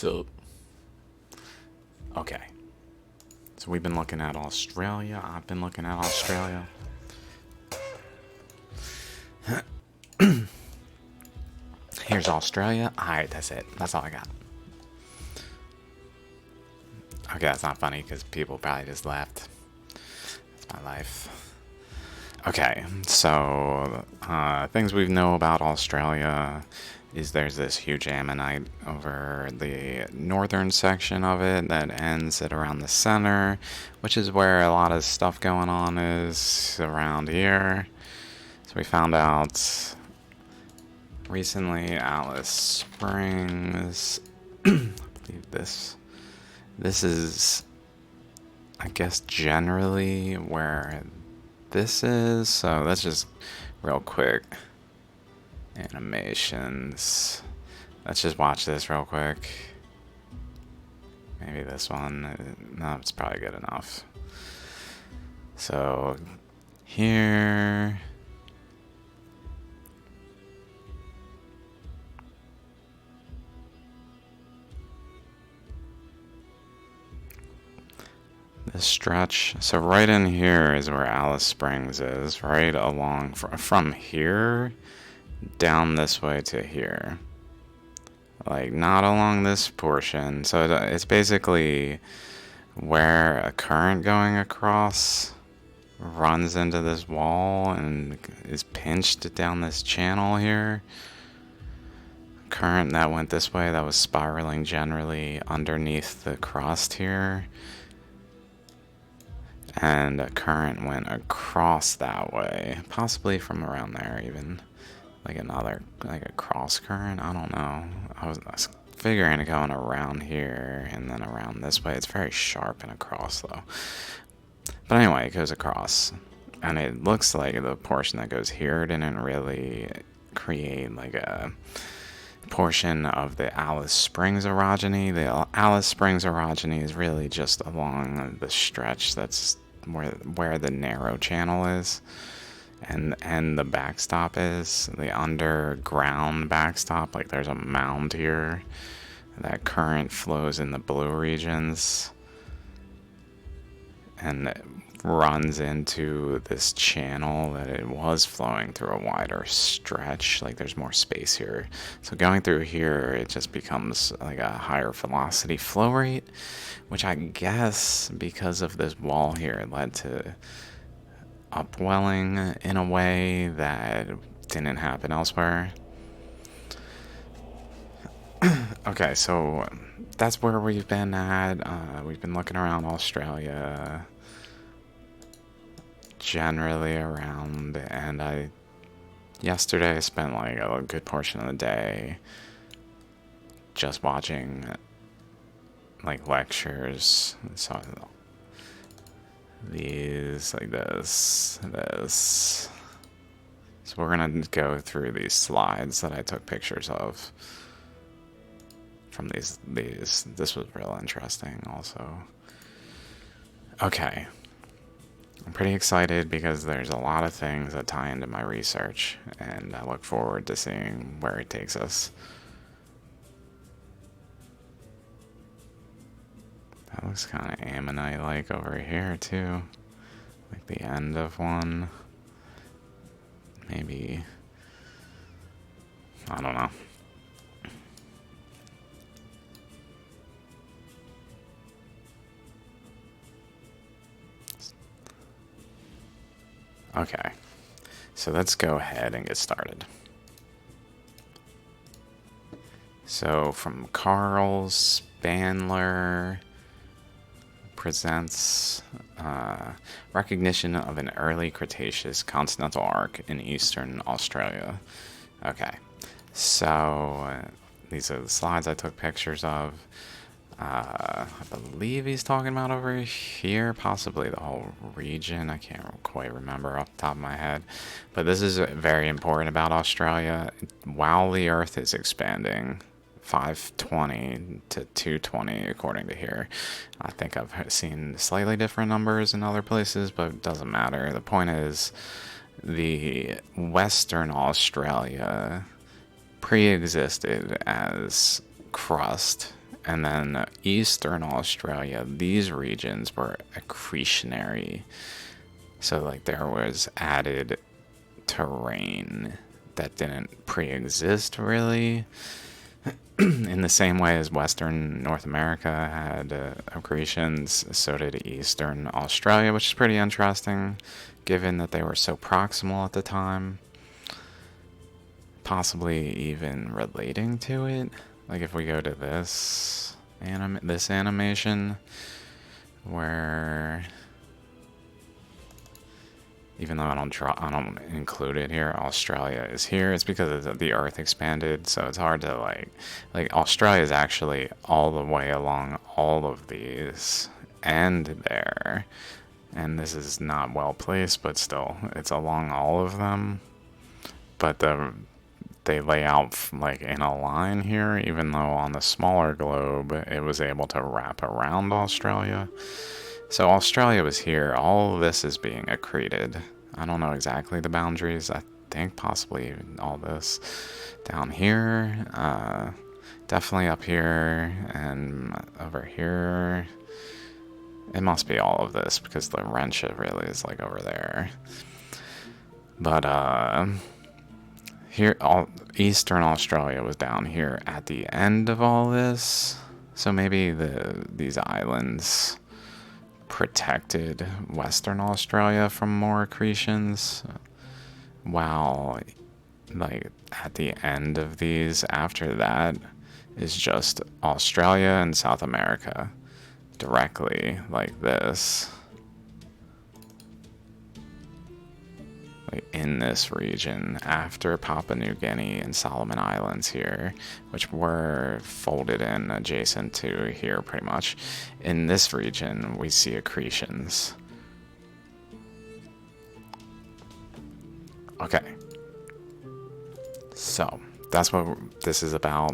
What's up? Okay. So we've been looking at Australia. I've been looking at Australia. Here's Australia. Alright, that's it. That's all I got. Okay, that's not funny because people probably just left. That's my life. Okay, so things we know about Australia is there's this huge ammonite over the northern section of it that ends at around the center, which is where a lot of stuff going on is around here. So we found out recently Alice Springs. I believe this is, I guess, generally where this is. So let's just real quick animations. Let's just watch this real quick. Maybe this one. No, it's probably good enough. So here. This stretch. So right in here is where Alice Springs is. Right along from here down this way to here. Like, not along this portion. So it's basically where a current going across runs into this wall and is pinched down this channel here. Current that went this way, that was spiraling generally underneath the crust here. And a current went across that way, possibly from around there even. Like a cross current, I don't know. I was figuring it going around here and then around this way. It's very sharp and across though. But anyway, it goes across. And it looks like the portion that goes here didn't really create like a portion of the Alice Springs orogeny. The Alice Springs orogeny is really just along the stretch that's where the narrow channel is. And the backstop is the underground backstop. Like there's a mound here. That current flows in the blue regions and it runs into this channel that it was flowing through a wider stretch. Like there's more space here. So going through here, it just becomes like a higher velocity flow rate, which I guess because of this wall here led to upwelling in a way that didn't happen elsewhere. Okay, so that's where we've been at. We've been looking around Australia, generally around, and yesterday I spent like a good portion of the day just watching like lectures. So these, like this. So we're gonna go through these slides that I took pictures of from these. This was real interesting also. Okay. I'm pretty excited because there's a lot of things that tie into my research, and I look forward to seeing where it takes us. That looks kind of ammonite-like over here, too. Like the end of one. Maybe. I don't know. Okay. So let's go ahead and get started. So from Carl Spanler presents recognition of an early Cretaceous continental arc in eastern Australia. Okay, so these are the slides I took pictures of. I believe he's talking about over here, possibly the whole region. I can't quite remember off the top of my head. But this is very important about Australia. While the Earth is expanding, 520 to 220 according to here. I think I've seen slightly different numbers in other places, but it doesn't matter. The point is, the Western Australia pre-existed as crust And then Eastern Australia, these regions were accretionary. So, like, there was added terrain that didn't pre-exist, really. In the same way as Western North America had accretions, so did Eastern Australia, which is pretty interesting, given that they were so proximal at the time. Possibly even relating to it. Like if we go to this animation, where even though I don't include it here, Australia is here. It's because the Earth expanded, so it's hard to like Australia is actually all the way along all of these and there, and this is not well placed, but still, it's along all of them. But they lay out like in a line here, even though on the smaller globe it was able to wrap around Australia. So Australia was here. All of this is being accreted. I don't know exactly the boundaries. I think possibly all this down here. Definitely up here and over here. It must be all of this because the wrench really is like over there. But here, Eastern Australia was down here at the end of all this. So maybe these islands protected Western Australia from more accretions, while like at the end of these, after that, is just Australia and South America directly like this. Like in this region after Papua New Guinea and Solomon Islands here, which were folded in adjacent to here pretty much. In this region, we see accretions. Okay. So, that's what this is about,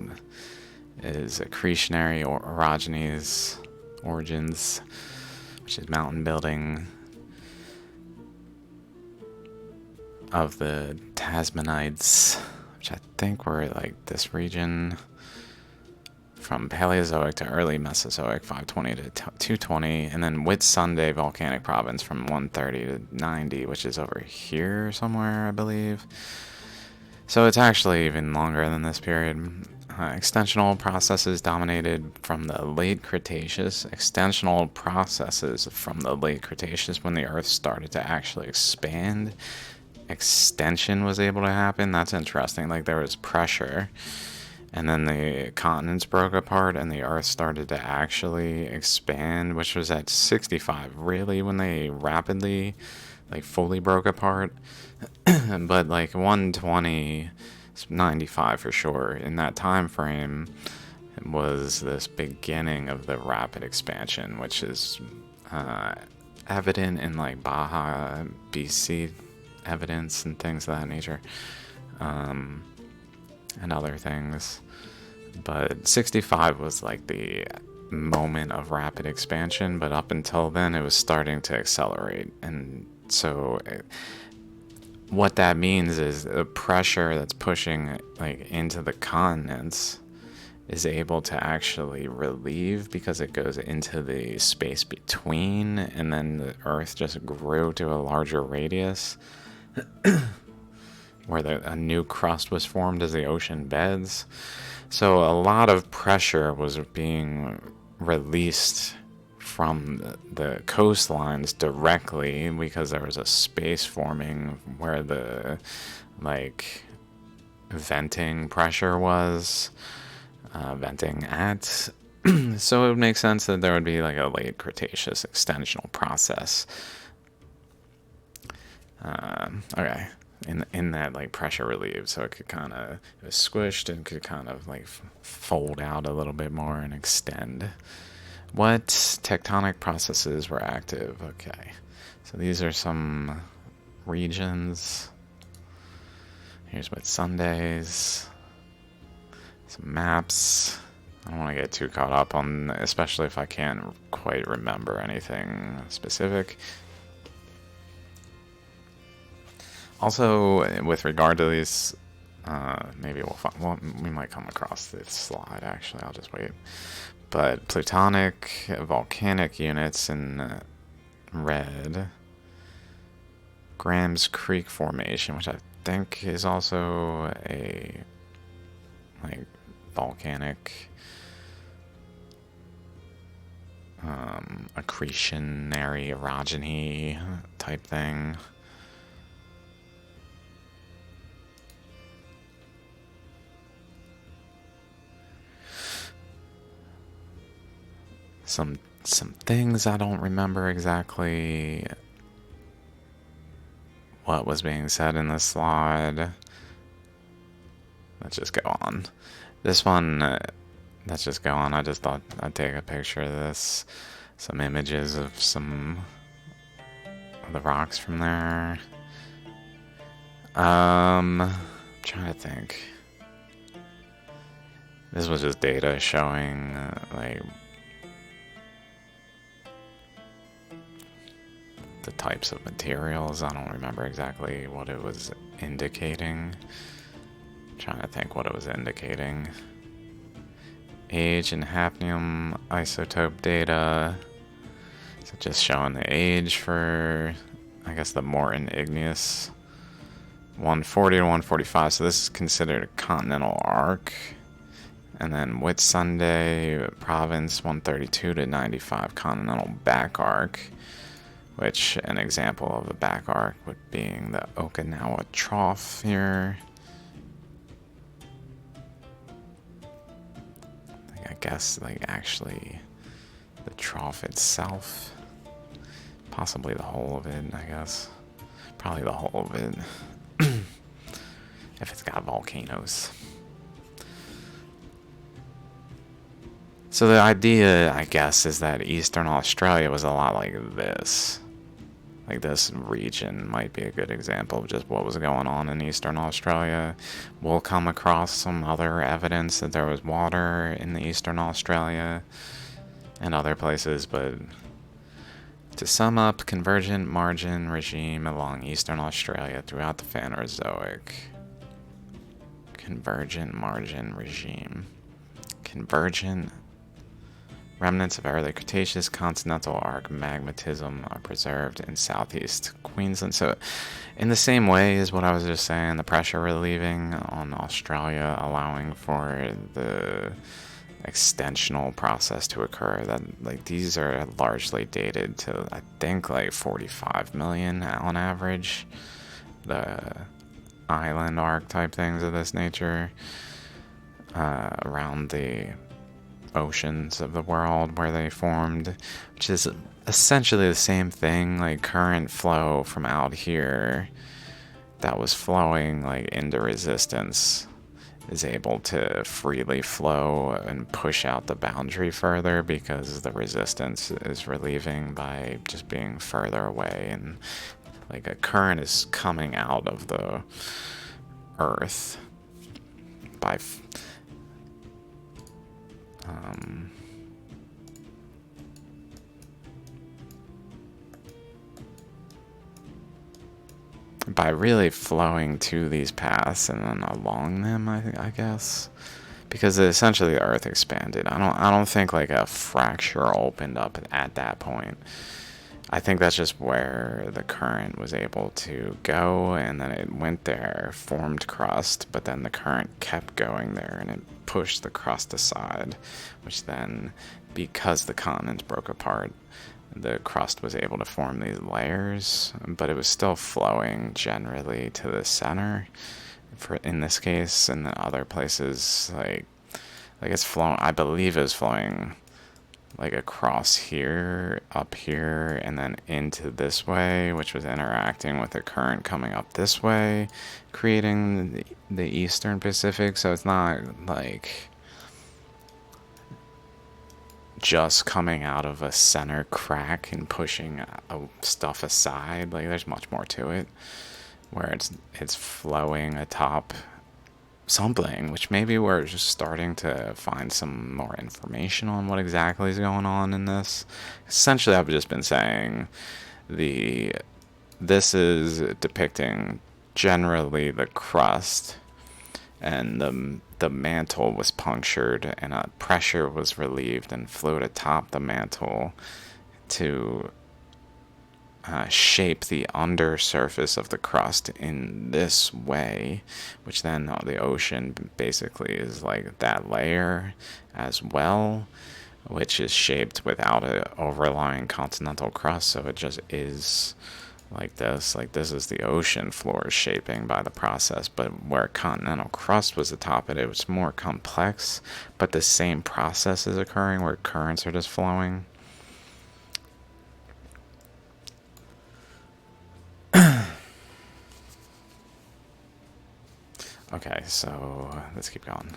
is accretionary or orogenies, origins, which is mountain building of the Tasmanids, which I think were like this region from Paleozoic to early Mesozoic, 520 to 220, and then Whitsunday volcanic province from 130 to 90, which is over here somewhere, I believe. So it's actually even longer than this period. Extensional processes dominated from the late Cretaceous. Extensional processes from the late Cretaceous, when the Earth started to actually expand. Extension was able to happen. That's interesting. Like there was pressure, and then the continents broke apart and the Earth started to actually expand, which was at 65 really, when they rapidly like fully broke apart. But like 120, 95 for sure, in that time frame was this beginning of the rapid expansion, which is evident in like Baja BC evidence and things of that nature, and other things. But 65 was like the moment of rapid expansion, but up until then it was starting to accelerate. And so what that means is the pressure that's pushing like into the continents is able to actually relieve because it goes into the space between, and then the Earth just grew to a larger radius where a new crust was formed as the ocean beds. So a lot of pressure was being released from the coastlines directly because there was a space forming where the like venting pressure was venting at. So it would make sense that there would be like a late Cretaceous extensional process. Okay, in that like pressure relieved, so it could kind of, it was squished and could kind of like fold out a little bit more and extend. What tectonic processes were active? Okay, so these are some regions. Here's what Sundays, some maps. I don't want to get too caught up on, especially if I can't quite remember anything specific. Also, with regard to these, maybe we might come across this slide, actually. I'll just wait. But plutonic volcanic units in red. Graham's Creek Formation, which I think is also a like volcanic accretionary orogeny type thing. Some things I don't remember exactly what was being said in this slide. Let's just go on. This one, let's just go on. I just thought I'd take a picture of this. Some images of some of the rocks from there. I'm trying to think. This was just data showing, like, the types of materials. I don't remember exactly what it was indicating. I'm trying to think what it was indicating. Age and hafnium isotope data. So just showing the age for, I guess, the more igneous. 140 to 145. So this is considered a continental arc. And then Whitsunday province 132 to 95 continental back arc. Which an example of a back arc would being the Okinawa Trough here. I guess like actually the trough itself. Possibly the whole of it, I guess. Probably the whole of it. If it's got volcanoes. So the idea, I guess, is that Eastern Australia was a lot like this. Like this region might be a good example of just what was going on in Eastern Australia. We'll come across some other evidence that there was water in the Eastern Australia and other places, but to sum up, convergent margin regime along Eastern Australia throughout the Phanerozoic. Convergent margin regime. Convergent remnants of early Cretaceous continental arc magmatism are preserved in southeast Queensland. So in the same way as what I was just saying, the pressure relieving on Australia, allowing for the extensional process to occur, that like these are largely dated to I think like 45 million on average. The island arc type things of this nature around the oceans of the world where they formed, which is essentially the same thing, like current flow from out here that was flowing like into resistance is able to freely flow and push out the boundary further because the resistance is relieving by just being further away, and like a current is coming out of the earth by by really flowing to these paths and then along them, I guess, because essentially the Earth expanded. I don't think like a fracture opened up at that point. I think that's just where the current was able to go, and then it went there, formed crust, but then the current kept going there, and it pushed the crust aside, which then, because the continents broke apart, the crust was able to form these layers, but it was still flowing generally to the center. In this case, and the other places, like it's flowing. I believe it was flowing like across here, up here, and then into this way, which was interacting with the current coming up this way, creating the Eastern Pacific. So it's not like just coming out of a center crack and pushing stuff aside. Like there's much more to it, where it's flowing atop something, which maybe we're just starting to find some more information on what exactly is going on in this. Essentially, I've just been saying this is depicting generally the crust and the mantle was punctured, and pressure was relieved and flowed atop the mantle to shape the undersurface of the crust in this way, which then the ocean basically is like that layer as well, which is shaped without an overlying continental crust, so it just is like this. Like this is the ocean floor shaping by the process, but where continental crust was atop it, it was more complex, but the same process is occurring where currents are just flowing. Okay, so let's keep going.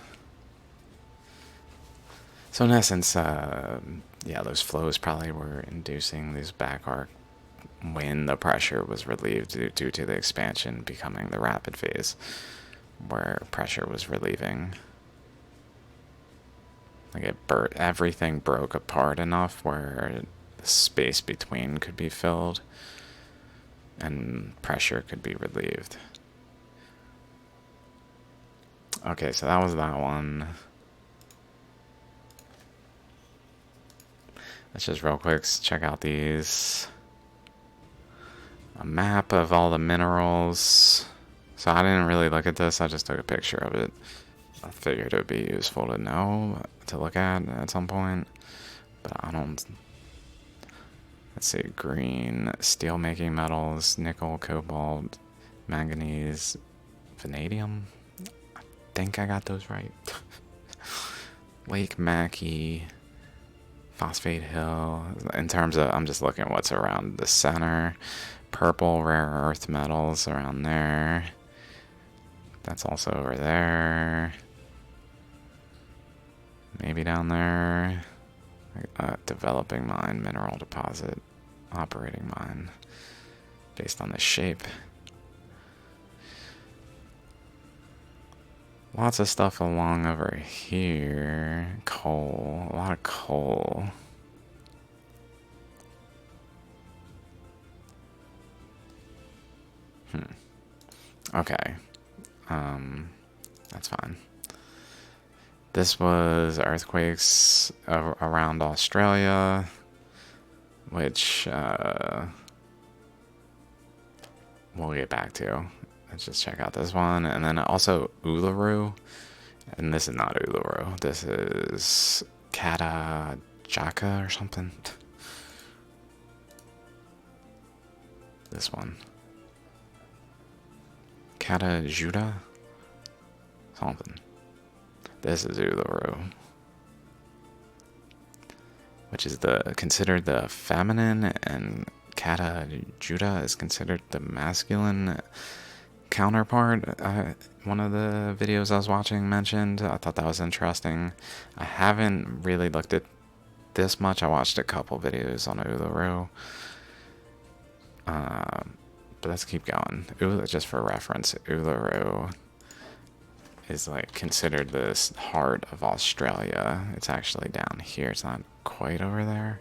So in essence, yeah, those flows probably were inducing these back arc when the pressure was relieved due to the expansion becoming the rapid phase, where pressure was relieving. Like everything broke apart enough where the space between could be filled and pressure could be relieved. Okay, so that was that one. Let's just real quick check out these. A map of all the minerals. So I didn't really look at this, I just took a picture of it. I figured it would be useful to know, to look at some point. But I don't... Let's see, green, steel making metals, nickel, cobalt, manganese, vanadium. I think I got those right. Lake Mackey, Phosphate Hill. In terms of, I'm just looking at what's around the center. Purple rare earth metals around there. That's also over there. Maybe down there. Developing mine, mineral deposit, operating mine. Based on the shape. Lots of stuff along over here. Coal. A lot of coal. Okay. That's fine. This was earthquakes around Australia, which we'll get back to. Let's just check out this one. And then also Uluru. And this is not Uluru. This is Katajaka or something. This one. Katajuda? Something. This is Uluru. Which is considered the feminine, and Katajuda is considered the masculine counterpart. One of the videos I was watching mentioned. I thought that was interesting. I haven't really looked at this much. I watched a couple videos on Uluru. But let's keep going. Just for reference, Uluru is like considered this heart of Australia. It's actually down here. It's not quite over there.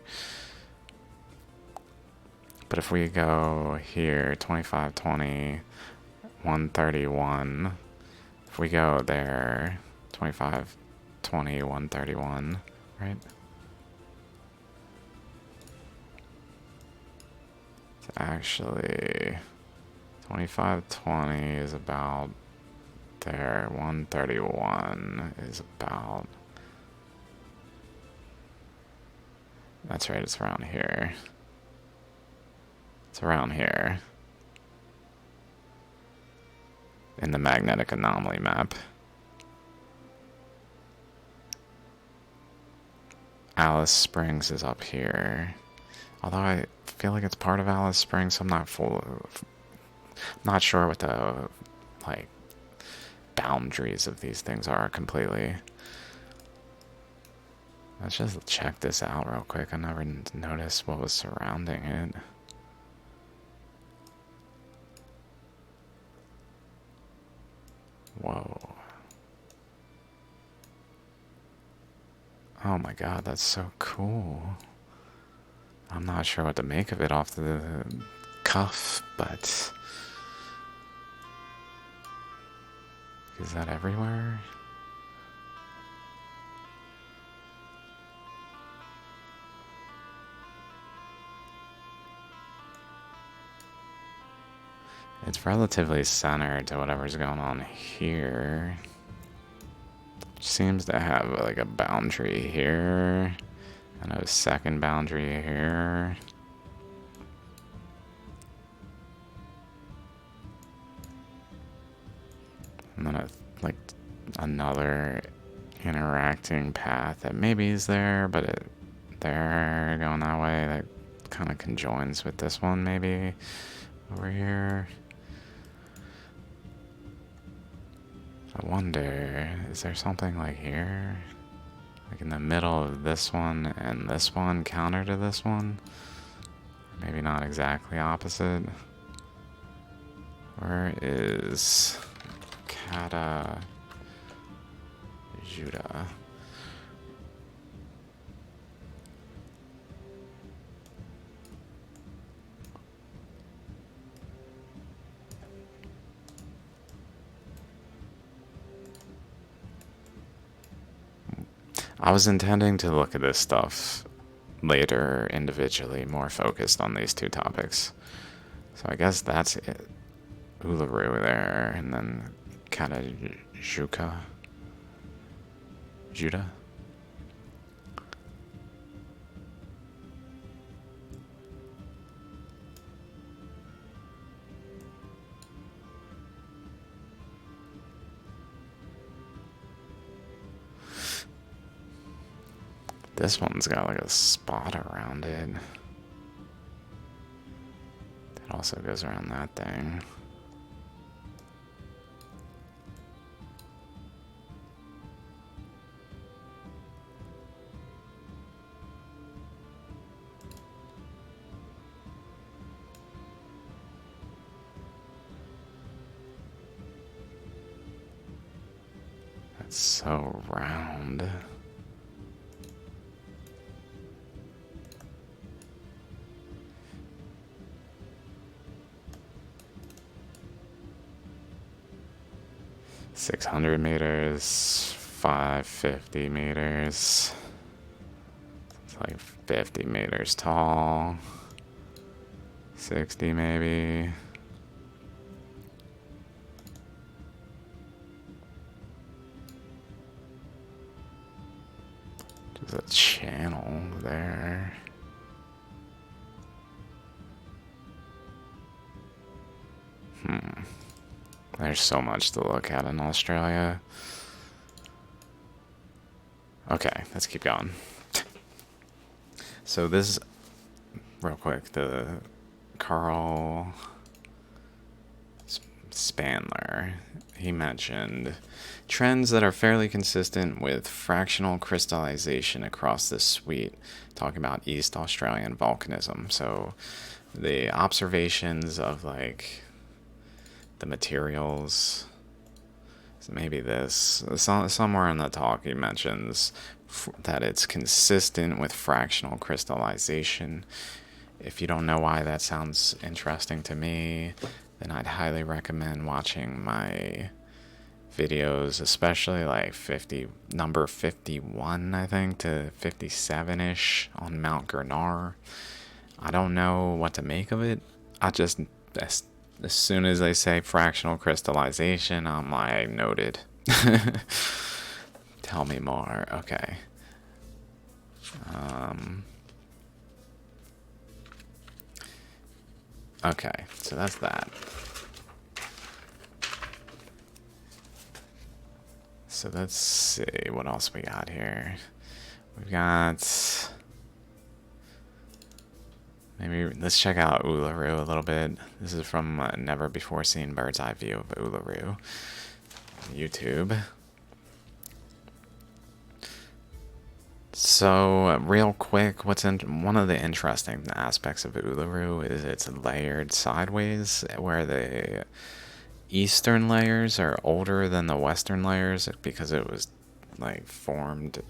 But if we go here, 2520, 131. If we go there, 2520, 131, right? It's actually 2520 is about there. 131 is about... That's right, it's around here. It's around here. In the magnetic anomaly map. Alice Springs is up here. Although I feel like it's part of Alice Springs, so I'm not sure what the like boundaries of these things are completely. Let's just check this out real quick. I never noticed what was surrounding it. Whoa. Oh my god, that's so cool. I'm not sure what to make of it off the cuff, but Is that everywhere? It's relatively centered to whatever's going on here. Seems to have like a boundary here and a second boundary here. And then like another interacting path that maybe is there, but they're going that way. That kind of conjoins with this one maybe over here. I wonder, is there something like here? Like in the middle of this one and this one counter to this one? Maybe not exactly opposite. Where is Kata Judah? I was intending to look at this stuff later individually, more focused on these two topics. So I guess that's it. Uluru there, and then Katajuka. Judah? This one's got like a spot around it. That also goes around that thing. That's so round. $600 meters, 550 meters. It's like 50 meters tall. 60 maybe. There's a channel there. There's so much to look at in Australia. Okay, let's keep going. So this, real quick, the Carl Spanler, he mentioned trends that are fairly consistent with fractional crystallization across this suite, talking about East Australian volcanism. So the observations of like the materials, so maybe this, somewhere in the talk he mentions that it's consistent with fractional crystallization. If you don't know why that sounds interesting to me, then I'd highly recommend watching my videos, especially like number 51, I think, to 57-ish on Mount Gurnar. I don't know what to make of it. I just, as soon as they say fractional crystallization, I'm like, noted. Tell me more. Okay. Okay, so that's that. So let's see what else we got here. We've got, maybe let's check out Uluru a little bit. This is from Never Before Seen Bird's Eye View of Uluru, YouTube. So real quick, one of the interesting aspects of Uluru is it's layered sideways, where the eastern layers are older than the western layers because it was like formed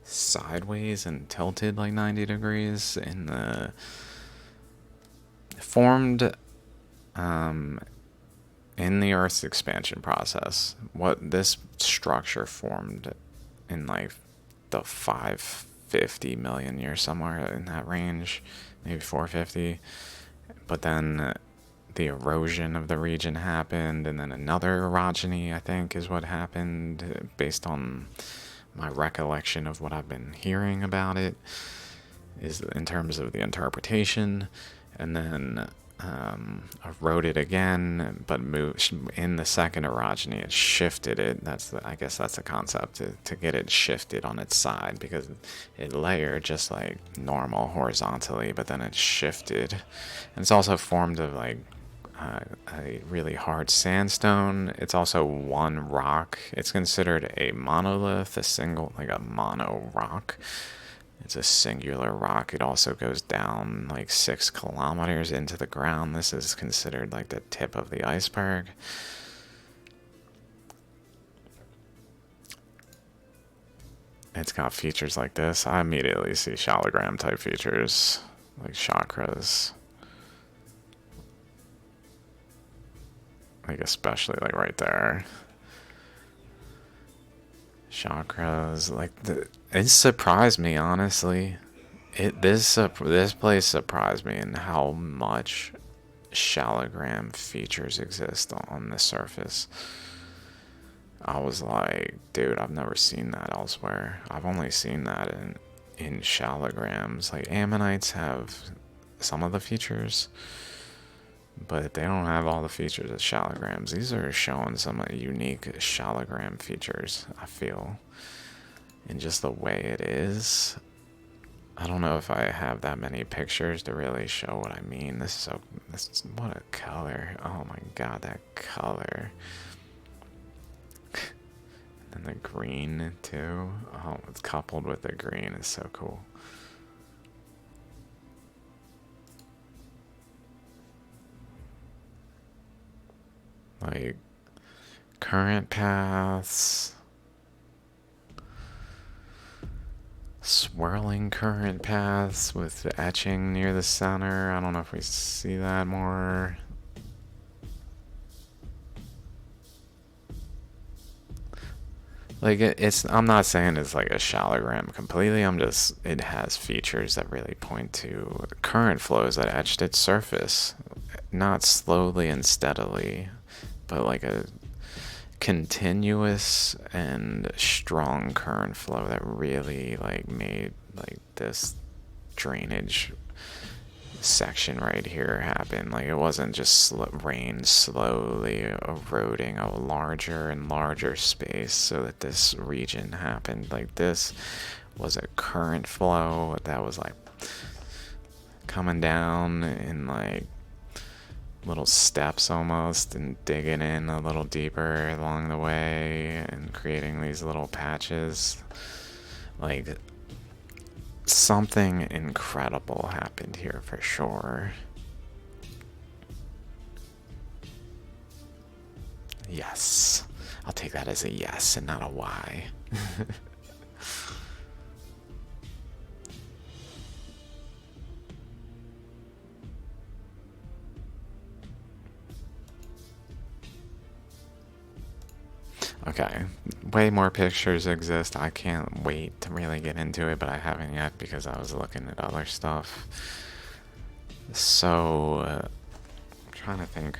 sideways and tilted like 90 degrees in the formed in the Earth's expansion process, what this structure formed in like the 550 million years, somewhere in that range, maybe 450. But then the erosion of the region happened, and then another orogeny, I think, is what happened based on my recollection of what I've been hearing about it, is in terms of the interpretation. And then eroded again, but moved in the second orogeny. It shifted it. I guess that's the concept, to get it shifted on its side, because it layered just like normal horizontally, but then it shifted. And it's also formed of like a really hard sandstone. It's also one rock. It's considered a monolith, like a mono rock. It's a singular rock. It also goes down like 6 kilometers into the ground. This is considered like the tip of the iceberg. It's got features like this. I immediately see shallogram type features, like chakras. Like especially like right there. Chakras, like it surprised me, honestly. This place surprised me in how much shallogram features exist on the surface. I was like, dude, I've never seen that elsewhere. I've only seen that in shallograms. Like ammonites have some of the features, but they don't have all the features of shallograms. These are showing some unique shallogram features, I feel, in just the way it is. I don't know if I have that many pictures to really show what I mean. What a color. Oh my god, that color. And the green too. Oh, it's coupled with the green is so cool. Like current paths, swirling current paths with the etching near the center. I don't know if we see that more. Like I'm not saying it's like a shallogram completely. It has features that really point to current flows that etched its surface, not slowly and steadily, but like a continuous and strong current flow that really like made like this drainage section right here happen. Like it wasn't just rain slowly eroding a larger and larger space so that this region happened. Like this was a current flow that was like coming down in like little steps almost, and digging in a little deeper along the way and creating these little patches. Like something incredible happened here for sure. Yes, I'll take that as a yes and not a Y. Okay, way more pictures exist. I can't wait to really get into it, but I haven't yet because I was looking at other stuff. So, I'm trying to think.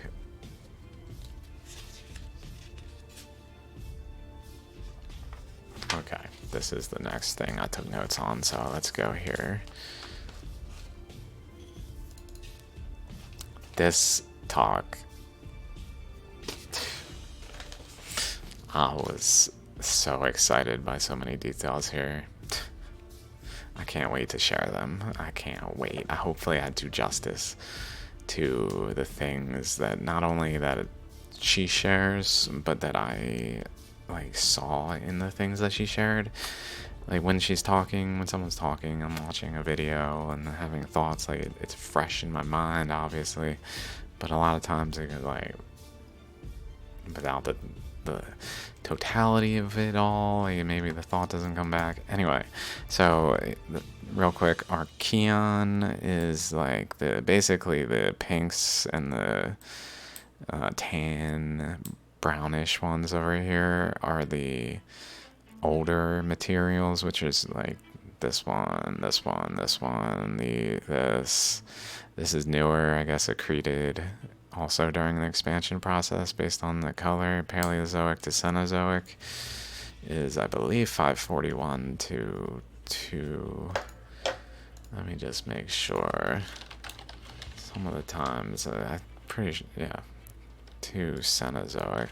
Okay, this is the next thing I took notes on, so let's go here. This talk, I was so excited by so many details here. I can't wait to share them. I can't wait. Hopefully I do justice to the things that not only that she shares, but that I like saw in the things that she shared. Like when someone's talking, I'm watching a video and having thoughts, like it's fresh in my mind, obviously. But a lot of times it goes like, without the totality of it all, like maybe the thought doesn't come back. Anyway, so real quick, Archeon is like basically the pinks and the tan brownish ones over here are the older materials, which is like this one, this one, this one, this is newer, I guess, accreted also during the expansion process based on the color. Paleozoic to Cenozoic is, I believe, 541 to 2. Let me just make sure. Some of the times, I'm pretty sure, yeah, 2 Cenozoic.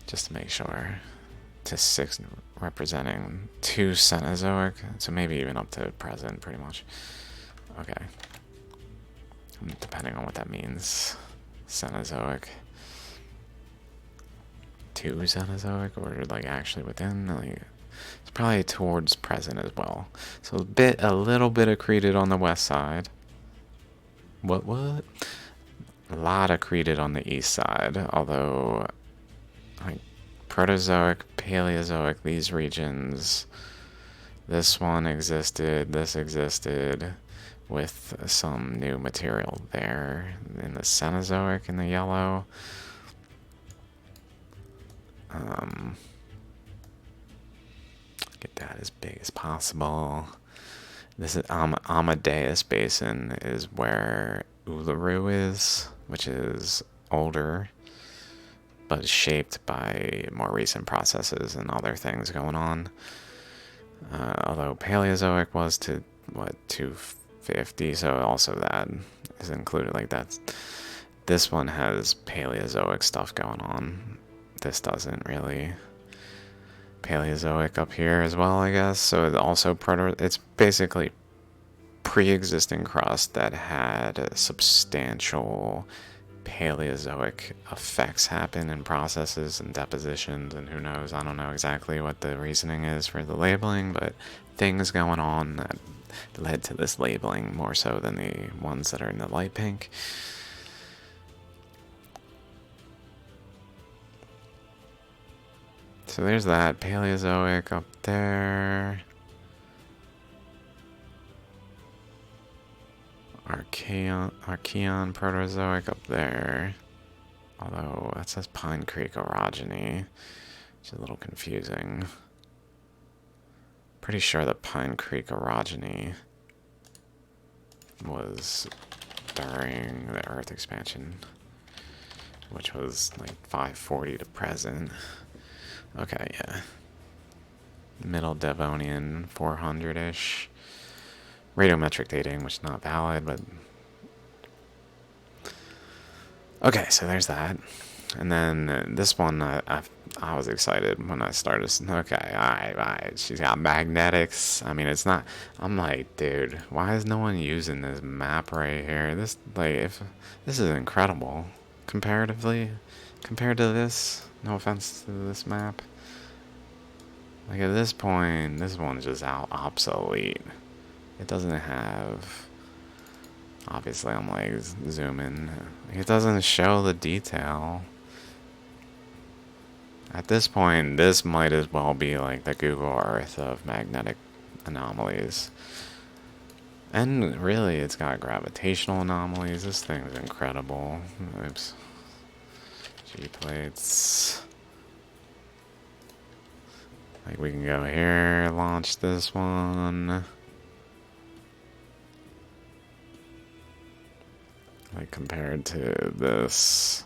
Just to make sure. To 6 representing 2 Cenozoic, so maybe even up to present, pretty much. Okay. Depending on what that means. Cenozoic. 2 Cenozoic, or like actually within, like, it's probably towards present as well. So a little bit accreted on the west side. What? A lot accreted on the east side, although like Proterozoic, Paleozoic, these regions, this one existed, this existed, with some new material there in the Cenozoic in the yellow. Get that as big as possible. This is Amadeus Basin is where Uluru is, which is older, but shaped by more recent processes and other things going on. Although Paleozoic was to, what, 250, so also that is included. Like this one has Paleozoic stuff going on. This doesn't really. Paleozoic up here as well, I guess. So it also it's basically pre-existing crust that had substantial Paleozoic effects happen in processes and depositions, and who knows, I don't know exactly what the reasoning is for the labeling, but things going on that led to this labeling more so than the ones that are in the light pink. So there's that Paleozoic up there. Archean Proterozoic up there. Although that says Pine Creek orogeny, which is a little confusing. Pretty sure the Pine Creek orogeny was during the Earth expansion, which was like 540 to present. Okay, yeah. Middle Devonian, 400-ish. Radiometric dating, which is not valid, but... Okay, so there's that. And then this one, I was excited when I started. Okay, alright, she's got magnetics. I mean, it's not... I'm like, dude, why is no one using this map right here? This, like, this is incredible. Comparatively, compared to this, no offense to this map. Like, at this point, this one's just obsolete. It doesn't have... Obviously, I'm like zooming. It doesn't show the detail. At this point, this might as well be like the Google Earth of magnetic anomalies. And really, it's got gravitational anomalies. This thing is incredible. Oops. G-plates. Like, we can go here, launch this one. Like, compared to this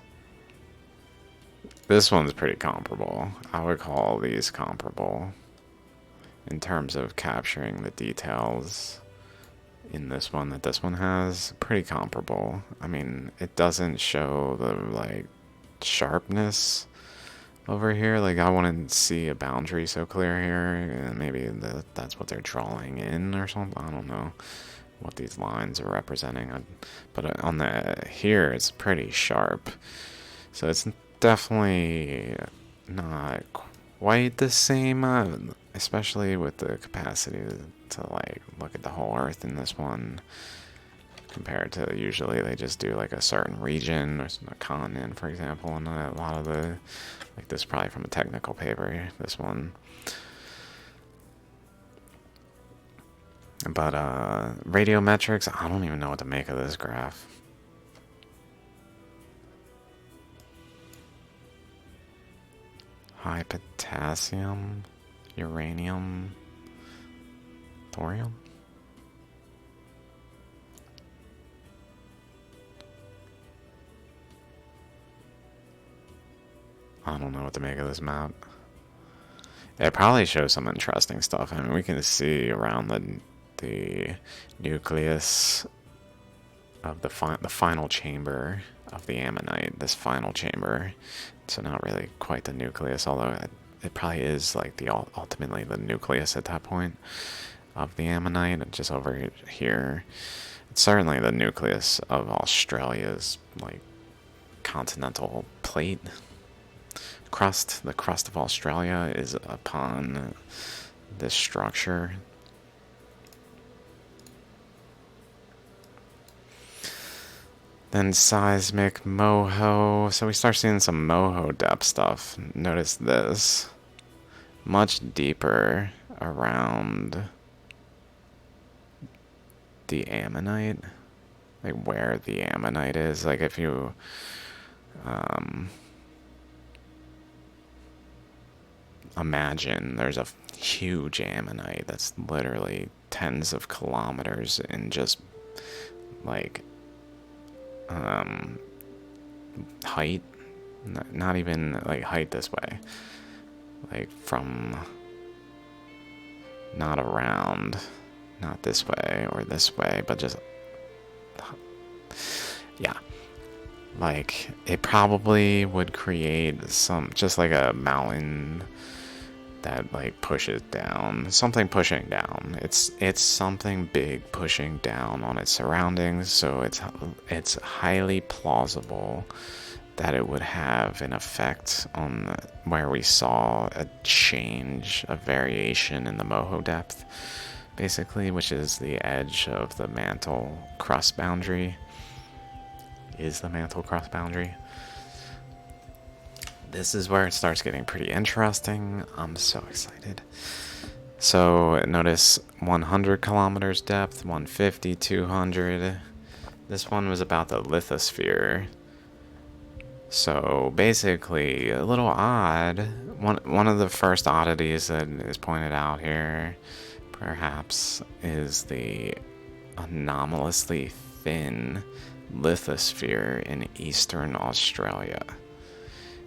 one's pretty comparable. I would call these comparable in terms of capturing the details in this one that this one has. Pretty comparable. I mean, it doesn't show the, like, sharpness over here. Like, I wouldn't see a boundary so clear here, and maybe that's what they're drawing in or something. I don't know what these lines are representing, but on the here it's pretty sharp, so it's definitely not quite the same, especially with the capacity to like look at the whole Earth in this one compared to usually they just do like a certain region or a continent, for example, and a lot of the, like, this is probably from a technical paper, this one. But radiometrics, I don't even know what to make of this graph. high potassium, uranium, thorium. I don't know what to make of this map. It probably shows some interesting stuff. I mean, we can see around the nucleus of the final chamber of the ammonite. This final chamber, so not really quite the nucleus, although it probably is like the ultimately the nucleus at that point of the ammonite. Just over here, it's certainly the nucleus of Australia's like continental plate crust. The crust of Australia is upon this structure. Then seismic moho. So we start seeing some moho depth stuff. Notice this. Much deeper around the ammonite. Like where the ammonite is. Like if you imagine there's a huge ammonite that's literally tens of kilometers in just like height, not even like height this way, like from not around, not this way or this way, but just yeah, like it probably would create some just like a mountain that like pushes down, something pushing down. It's something big pushing down on its surroundings, so it's highly plausible that it would have an effect on where we saw a change, a variation in the moho depth, basically, which is the edge of the mantle crust boundary. Is the mantle crust boundary. This is where it starts getting pretty interesting. I'm so excited. So notice 100 kilometers depth, 150, 200. This one was about the lithosphere. So basically a little odd. One of the first oddities that is pointed out here, perhaps, is the anomalously thin lithosphere in eastern Australia,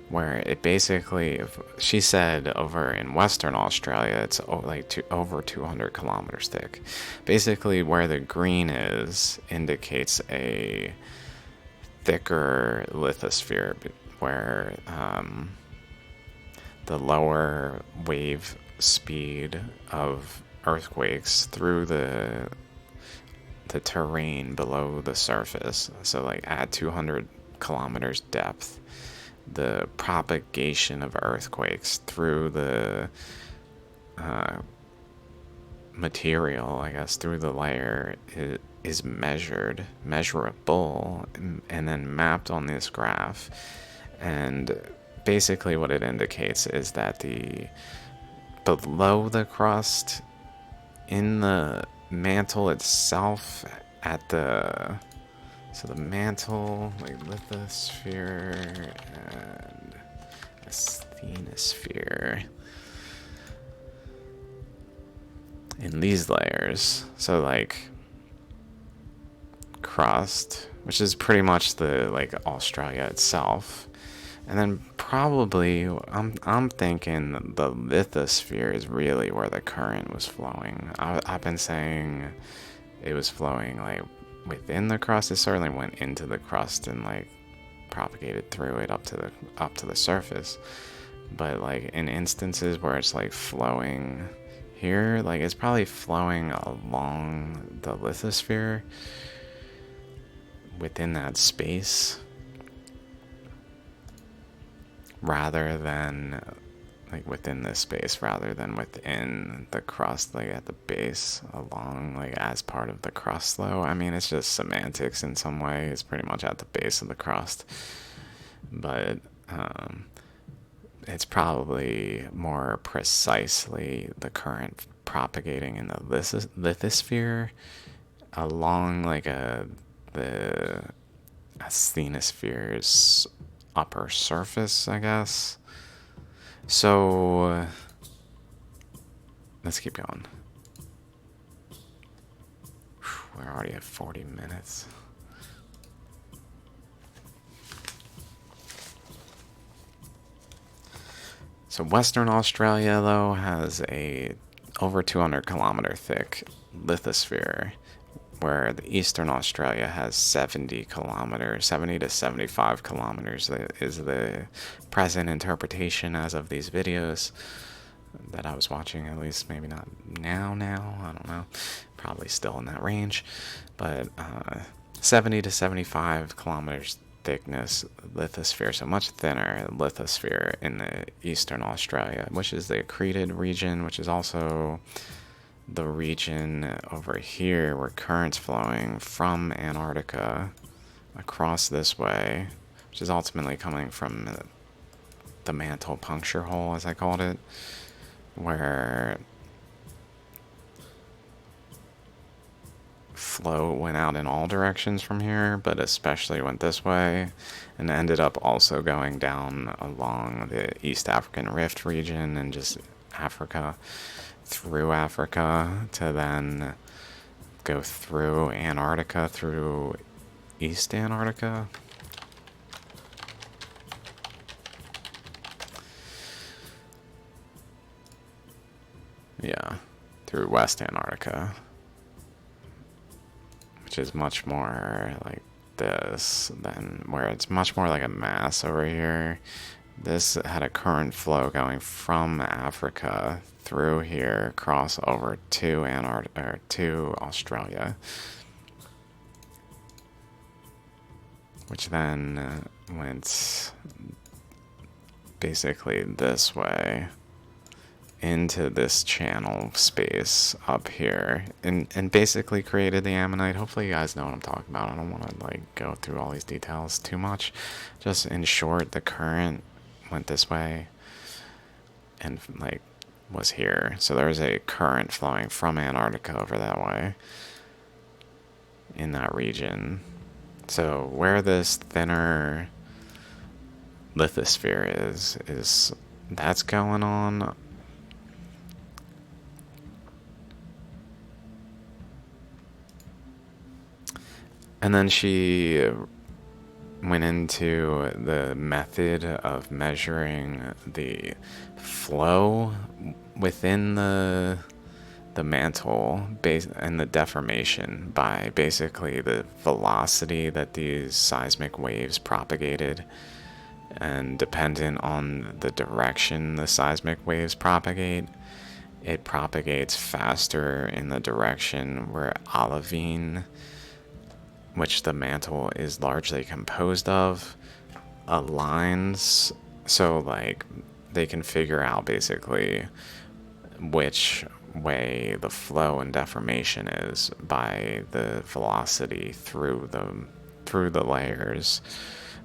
where it basically, she said over in Western Australia, it's like over 200 kilometers thick. Basically, where the green is indicates a thicker lithosphere, where the lower wave speed of earthquakes through the terrain below the surface, so like at 200 kilometers depth, the propagation of earthquakes through the material, I guess, through the layer is measurable, and then mapped on this graph. And basically what it indicates is that below the crust, in the mantle itself, so the mantle, like lithosphere and asthenosphere, in these layers, so like crust, which is pretty much the like Australia itself, and then probably I'm thinking the lithosphere is really where the current was flowing. I've been saying it was flowing like within the crust. It certainly went into the crust and like propagated through it up to the surface, but like in instances where it's like flowing here, like it's probably flowing along the lithosphere within that space, rather than like within this space, rather than within the crust, like at the base, along, like as part of the crust though. I mean, it's just semantics in some way. It's pretty much at the base of the crust, but it's probably more precisely the current propagating in the lithosphere along like the asthenosphere's upper surface, I guess. So let's keep going. We're already at 40 minutes. So Western Australia, though, has a over 200 kilometer thick lithosphere, where the Eastern Australia has 70 kilometers, 70 to 75 kilometers is the present interpretation as of these videos that I was watching, at least maybe not now, I don't know, probably still in that range, but 70 to 75 kilometers thickness lithosphere, so much thinner lithosphere in the Eastern Australia, which is the accreted region, which is also the region over here where currents flowing from Antarctica across this way, which is ultimately coming from the mantle puncture hole, as I called it, where flow went out in all directions from here, but especially went this way, and ended up also going down along the East African Rift region and just Africa, through Africa, to then go through Antarctica, through East Antarctica. Yeah, through West Antarctica, which is much more like this than where it's much more like a mass over here. This had a current flow going from Africa through here, cross over to Antarctica, or to Australia, which then went basically this way into this channel space up here, and basically created the ammonite. Hopefully you guys know what I'm talking about. I don't want to like go through all these details too much. Just in short, the current went this way and like was here. So there's a current flowing from Antarctica over that way in that region. So where this thinner lithosphere is that's going on. And then she went into the method of measuring the flow within the mantle base and the deformation by basically the velocity that these seismic waves propagated, and dependent on the direction the seismic waves propagate, it propagates faster in the direction where olivine, which the mantle is largely composed of, aligns. So like they can figure out basically which way the flow and deformation is by the velocity through the layers,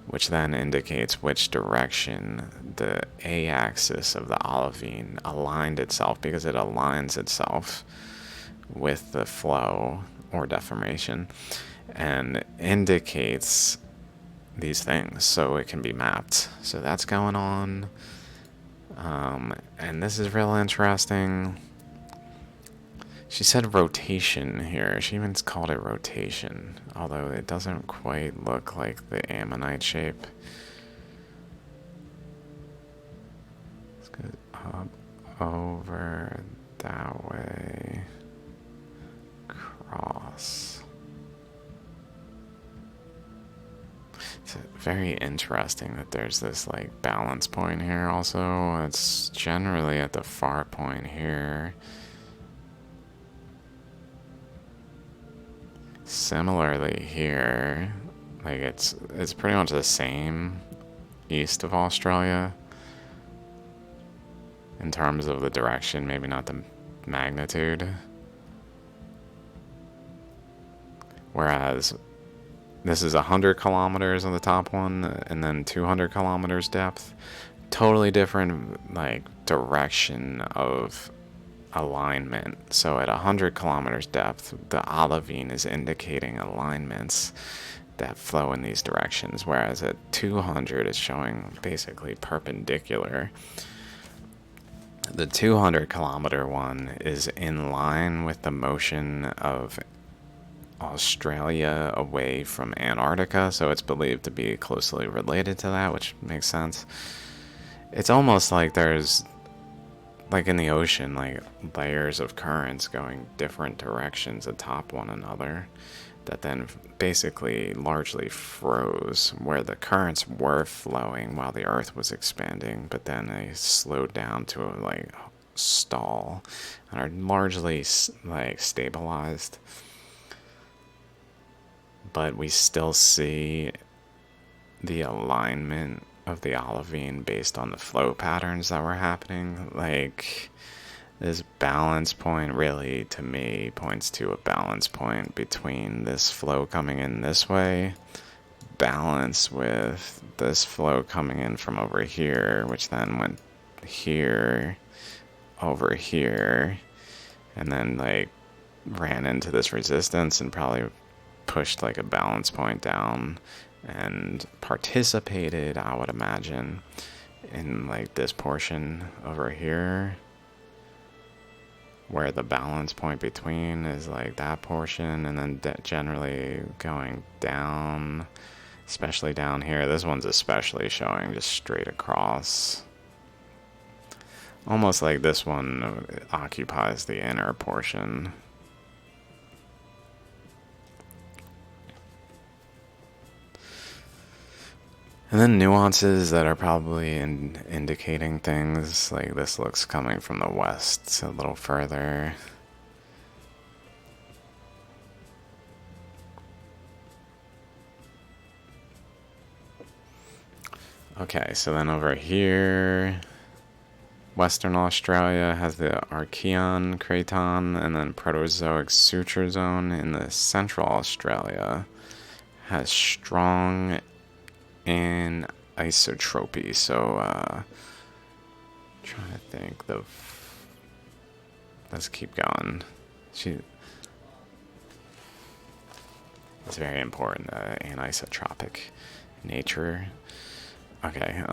which then indicates which direction the a-axis of the olivine aligned itself, because it aligns itself with the flow or deformation, and indicates these things so it can be mapped. So that's going on. And this is real interesting. She said rotation here. She even called it rotation, although it doesn't quite look like the ammonite shape. Let's go up, over, that way, cross. It's very interesting that there's this like balance point here also. It's generally at the far point here. Similarly here, like it's pretty much the same east of Australia in terms of the direction, maybe not the magnitude. Whereas this is 100 kilometers on the top one, and then 200 kilometers depth. Totally different, like, direction of alignment. So at 100 kilometers depth, the olivine is indicating alignments that flow in these directions, whereas at 200 it's showing basically perpendicular The 200-kilometer one is in line with the motion of Australia away from Antarctica, so it's believed to be closely related to that, which makes sense. It's almost like there's, like in the ocean, like layers of currents going different directions atop one another that then basically largely froze, where the currents were flowing while the Earth was expanding, but then they slowed down to a like stall and are largely like stabilized. But we still see the alignment of the olivine based on the flow patterns that were happening. Like, this balance point really, to me, points to a balance point between this flow coming in this way, balance with this flow coming in from over here, which then went here, over here, and then, like, ran into this resistance and probably pushed, like, a balance point down and participated, I would imagine, in, like, this portion over here, where the balance point between is like that portion, and then generally going down, especially down here. This one's especially showing just straight across. Almost like this one occupies the inner portion. And then nuances that are probably indicating things, like this looks coming from the west a little further. Okay, so then over here, Western Australia has the Archean Craton, and then Proterozoic Suture Zone in the Central Australia has strong anisotropy. So, trying to think. Let's keep going. It's very important, anisotropic nature. Okay,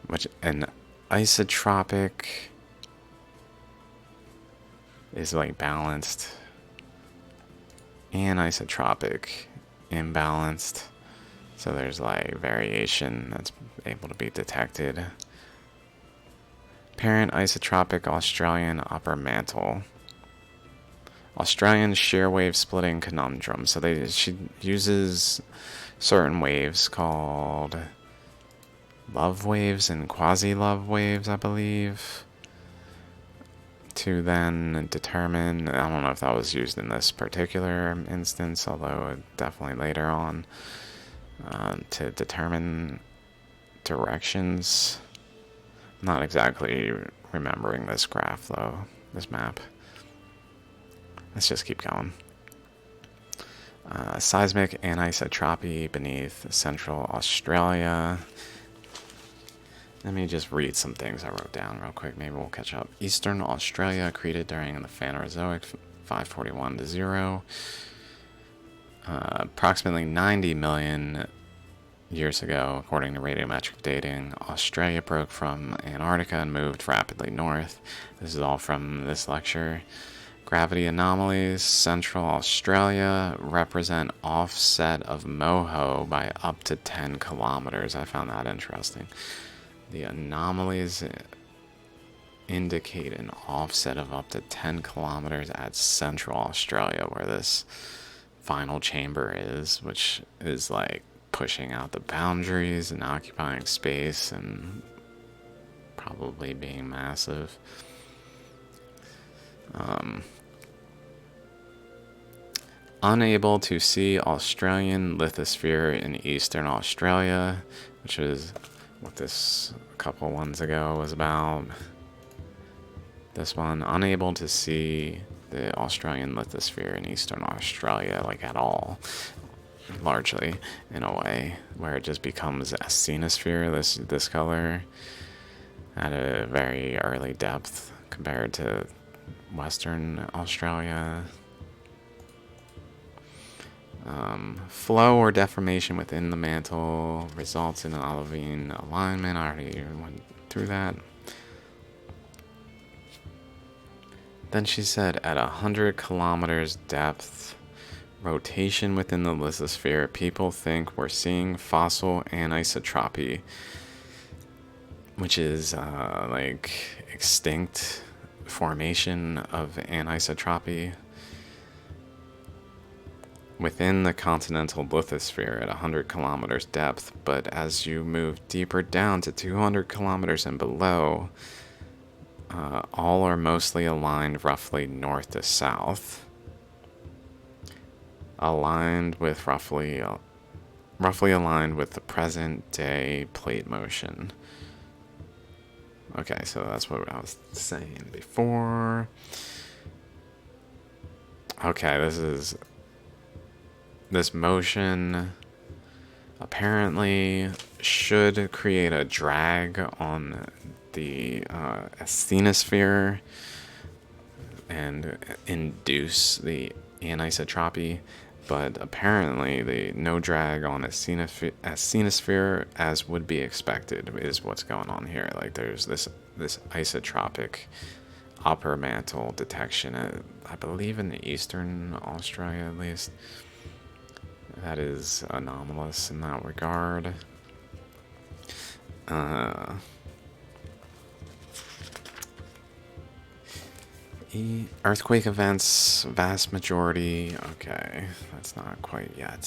which an isotropic is like balanced, anisotropic imbalanced, so there's like variation that's able to be detected. Parent isotropic Australian upper mantle. Australian shear wave splitting conundrum. So she uses certain waves called love waves and quasi-love waves, I believe, to then determine, I don't know if that was used in this particular instance, although definitely later on, to determine directions. Not exactly remembering this graph though, this map. Let's just keep going. Seismic anisotropy beneath Central Australia. Let me just read some things I wrote down real quick. Maybe we'll catch up. Eastern Australia accreted during the Phanerozoic, 541 to 0. Approximately 90 million years ago, according to radiometric dating, Australia broke from Antarctica and moved rapidly north. This is all from this lecture. Gravity anomalies. Central Australia represent offset of MOHO by up to 10 kilometers. I found that interesting. The anomalies indicate an offset of up to 10 kilometers at Central Australia, where this final chamber is, which is like pushing out the boundaries and occupying space and probably being massive. Unable to see Australian lithosphere in Eastern Australia, which is what this a couple ones ago was about. This one, unable to see the Australian lithosphere in Eastern Australia, like at all, largely, in a way, where it just becomes a asthenosphere, this color, at a very early depth compared to Western Australia. Flow or deformation within the mantle results in an olivine alignment. I already went through that. Then she said at 100 kilometers depth, rotation within the lithosphere, people think we're seeing fossil anisotropy, which is like extinct formation of anisotropy within the continental lithosphere at 100 kilometers depth. But as you move deeper down to 200 kilometers and below, all are mostly aligned roughly north to south, aligned with roughly aligned with the present day plate motion. Okay, so that's what I was saying before. Okay, this motion apparently should create a drag on the asthenosphere and induce the anisotropy, but apparently the no drag on asthenosphere as would be expected is what's going on here. Like there's this isotropic upper mantle detection, I believe in the eastern Australia at least. That is anomalous in that regard. Earthquake events, vast majority. Okay, that's not quite yet.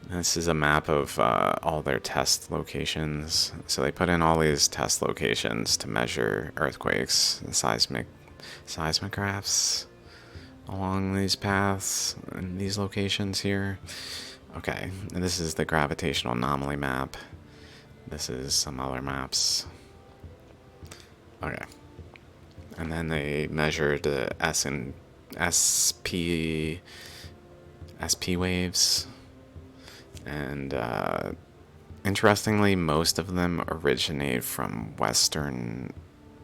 This is a map of all their test locations. So they put in all these test locations to measure earthquakes, seismographs along these paths and these locations here. Okay, and this is the gravitational anomaly map. This is some other maps. Okay. And then they measured the SP waves. And interestingly, most of them originate from Western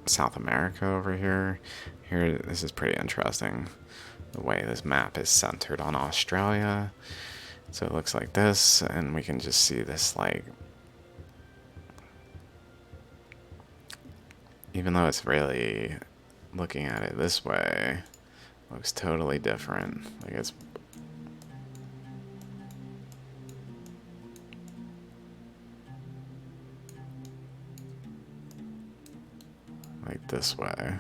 South America over here. Here, this is pretty interesting. The way this map is centered on Australia. So it looks like this, and we can just see this, like, even though it's really, looking at it this way, looks totally different. Like it's like this way.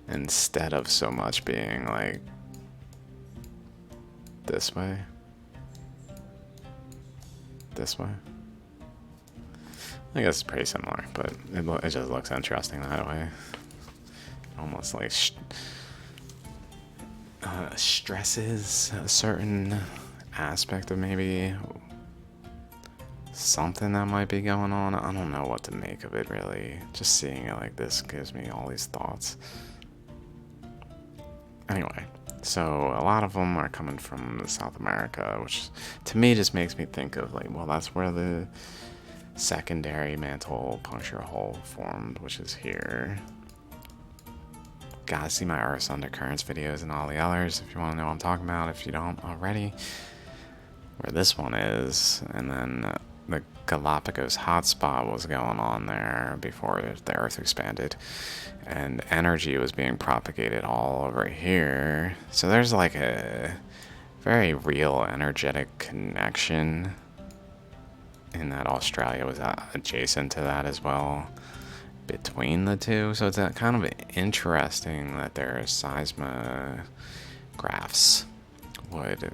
Instead of so much being like this way. This way. I guess it's pretty similar, but it just looks interesting that way. Almost like stresses a certain aspect of maybe something that might be going on. I don't know what to make of it, really. Just seeing it like this gives me all these thoughts. Anyway, so a lot of them are coming from South America, which to me just makes me think of like, well, that's where the secondary mantle puncture hole formed, which is here. Gotta see my Earth's undercurrents videos and all the others if you want to know what I'm talking about, if you don't already. Where this one is, and then the Galapagos hotspot was going on there before the Earth expanded, and energy was being propagated all over here. So there's like a very real energetic connection in that Australia was adjacent to that as well between the two. So it's kind of interesting that their seismographs would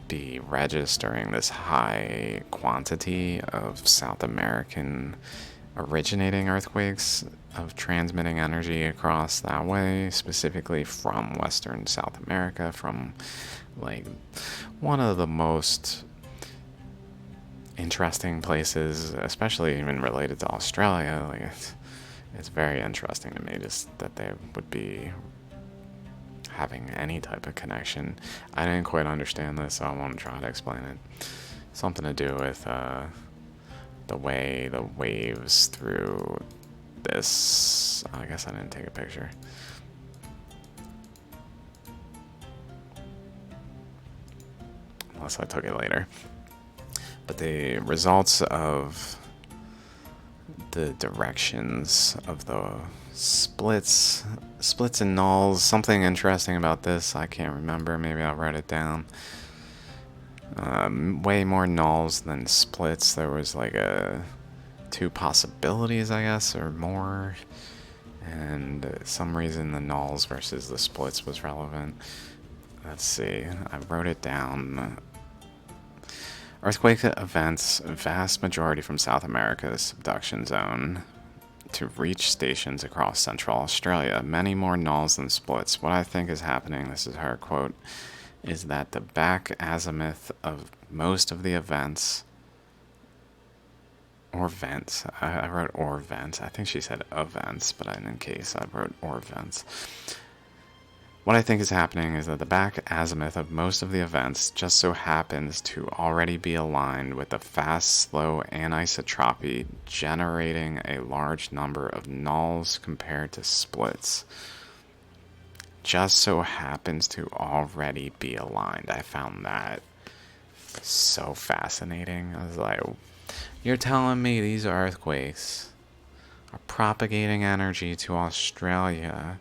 be registering this high quantity of South American originating earthquakes, of transmitting energy across that way, specifically from Western South America, from like one of the most interesting places, especially even related to Australia. Like it's very interesting to me just that they would be having any type of connection. I didn't quite understand this, so I want to try to explain it. Something to do with the way the waves through this. I guess I didn't take a picture. Unless I took it later. But the results of the directions of the splits and nulls. Something interesting about this, I can't remember. Maybe I'll write it down. Way more nulls than splits. There was like two possibilities, I guess, or more. And some reason the nulls versus the splits was relevant. Let's see. I wrote it down. Earthquake events, vast majority from South America's subduction zone to reach stations across Central Australia. Many more nulls than splits. What I think is happening, this is her quote, is that the back azimuth of most of the events, or vents, I wrote or vents. I think she said events, but in case I wrote or vents. What I think is happening is that the back azimuth of most of the events just so happens to already be aligned with the fast-slow anisotropy, generating a large number of nulls compared to splits. Just so happens to already be aligned. I found that so fascinating. I was like, you're telling me these earthquakes are propagating energy to Australia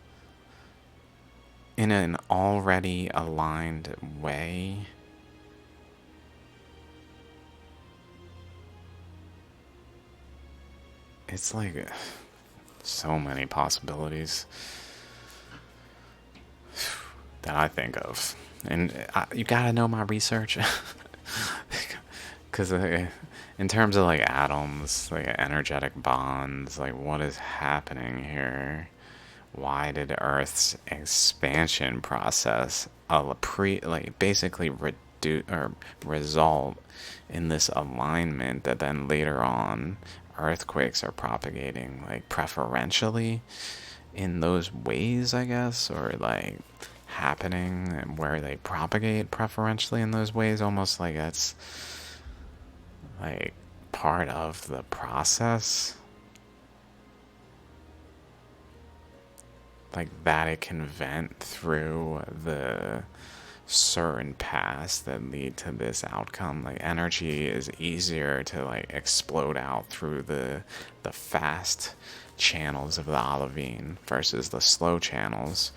in an already aligned way? It's like so many possibilities that I think of. And you gotta know my research. Because in terms of like atoms, like energetic bonds, like what is happening here? Why did Earth's expansion process basically result in this alignment that then later on earthquakes are propagating like preferentially in those ways, I guess, or like happening and where they propagate preferentially in those ways, almost like that's like part of the process. Like that it can vent through the certain paths that lead to this outcome. Like energy is easier to like explode out through the fast channels of the olivine versus the slow channels.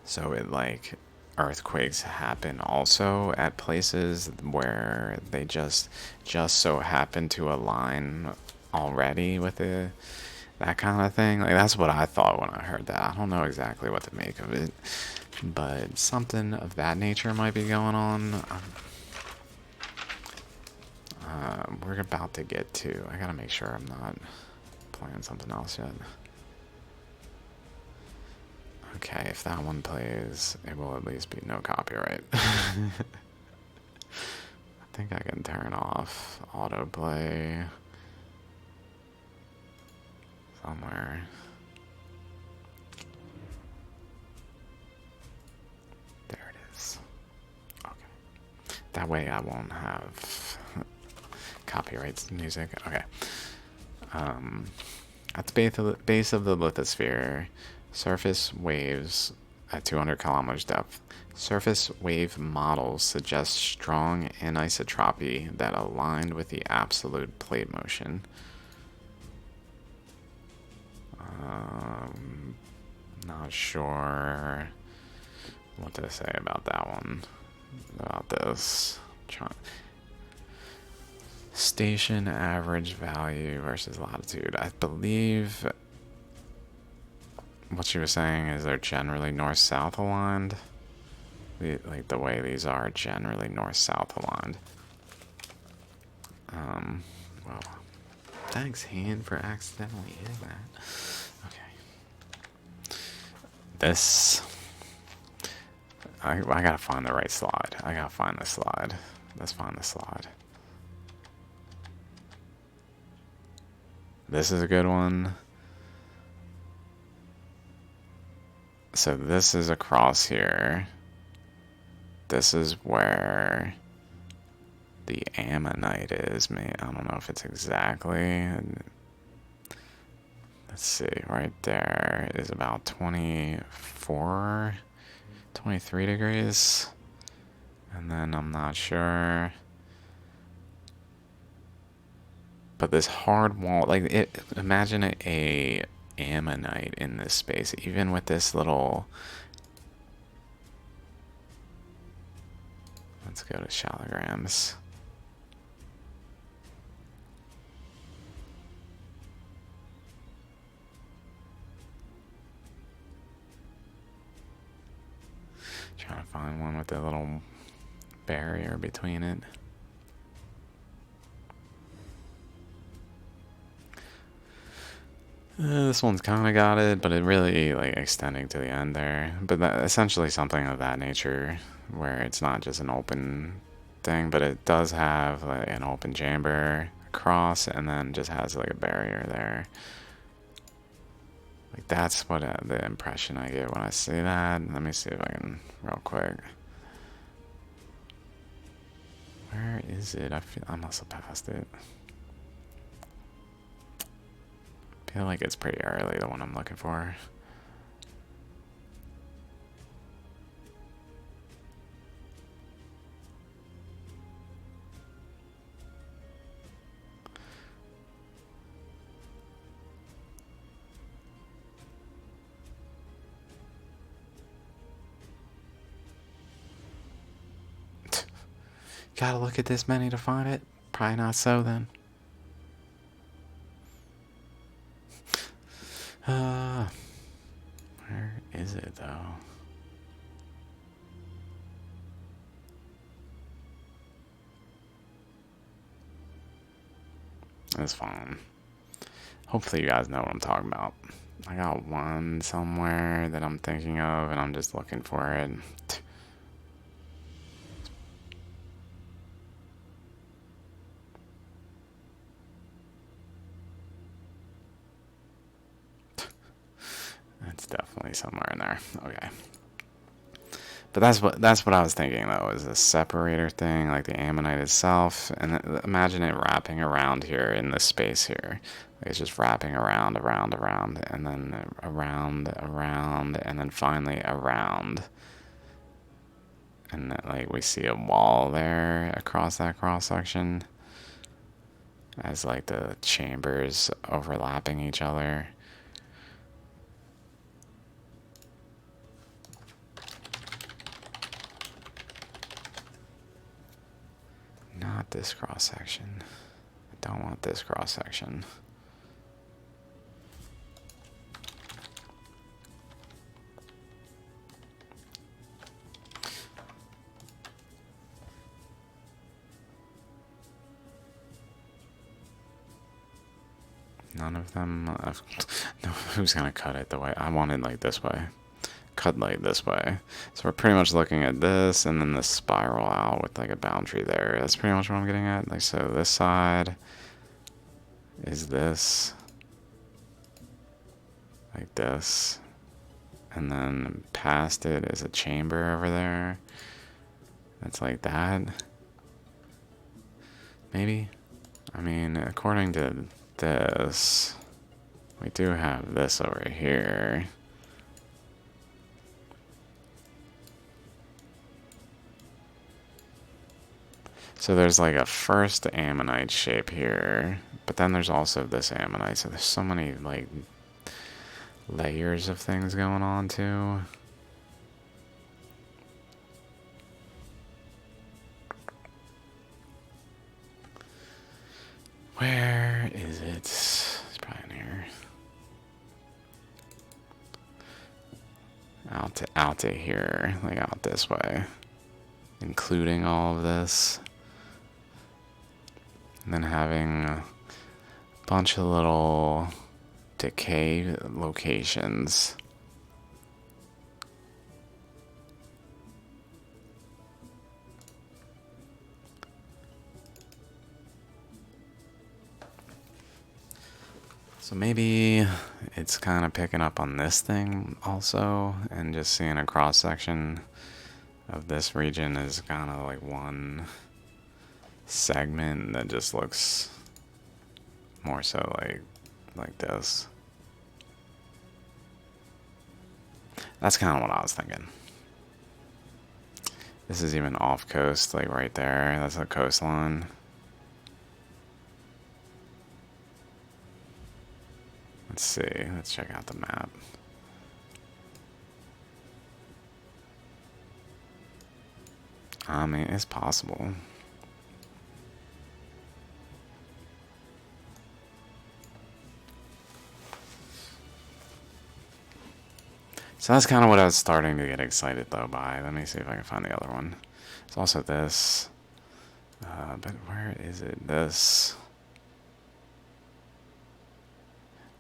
So it like earthquakes happen also at places where they just so happen to align already with that kind of thing. Like that's what I thought when I heard that. I don't know exactly what to make of it, but something of that nature might be going on. We're about to get to. I gotta make sure I'm not playing something else yet. Okay, if that one plays, it will at least be no copyright. I think I can turn off autoplay somewhere. There it is. Okay. That way I won't have copyrights music. Okay. At the base of the lithosphere, surface waves at 200 kilometers depth. Surface wave models suggest strong anisotropy that aligned with the absolute plate motion. Not sure what to say about that one. About this. Station average value versus latitude. I believe what she was saying is they're generally north-south aligned. Like the way these are generally north-south aligned. Well, thanks, hand, for accidentally hitting that. Okay. This... I gotta find the right slide. I gotta find the slide. Let's find the slide. This is a good one. So this is across here. This is where the ammonite is. I don't know if it's exactly. Let's see, right there is about 24, 23 degrees. And then I'm not sure. But this hard wall, like, imagine a ammonite in this space, even with this little. Let's go to shallograms. Trying to find one with a little barrier between it. This one's kind of got it, but it really, like, extending to the end there. But essentially something of that nature, where it's not just an open thing, but it does have, like, an open chamber across, and then just has, like, a barrier there. Like, that's what the impression I get when I see that. Let me see if I can, real quick. Where is it? I must have passed it. I feel like it's pretty early, the one I'm looking for. Gotta look at this many to find it? Probably not so then. Where is it though? It's fine. Hopefully you guys know what I'm talking about. I got one somewhere that I'm thinking of, and I'm just looking for it. It's definitely somewhere in there. Okay. But that's what I was thinking though, is a separator thing, like the ammonite itself, and imagine it wrapping around here in this space here. Like it's just wrapping around, and then around, and then finally around. And like we see a wall there across that cross section, as like the chambers overlapping each other. Not this cross section. I don't want this cross section. None of them. No, who's gonna cut it the way I wanted? Like this way. Cut like this way. So we're pretty much looking at this and then the spiral out with like a boundary there. That's pretty much what I'm getting at. Like, so this side is this, like this, and then past it is a chamber over there. That's like that. Maybe. I mean, according to this, we do have this over here. So there's like a first ammonite shape here, but then there's also this ammonite. So there's so many like layers of things going on too. Where is it? It's probably in here. Out to here, like out this way, including all of this. And then having a bunch of little decay locations. So maybe it's kind of picking up on this thing also, and just seeing a cross section of this region is kind of like one segment that just looks more so like this. That's kind of what I was thinking. This is even off coast, like right there. That's a coastline. Let's see. Let's check out the map. I mean, it's possible. So that's kind of what I was starting to get excited though by. Let me see if I can find the other one. It's also this. But where is it? This.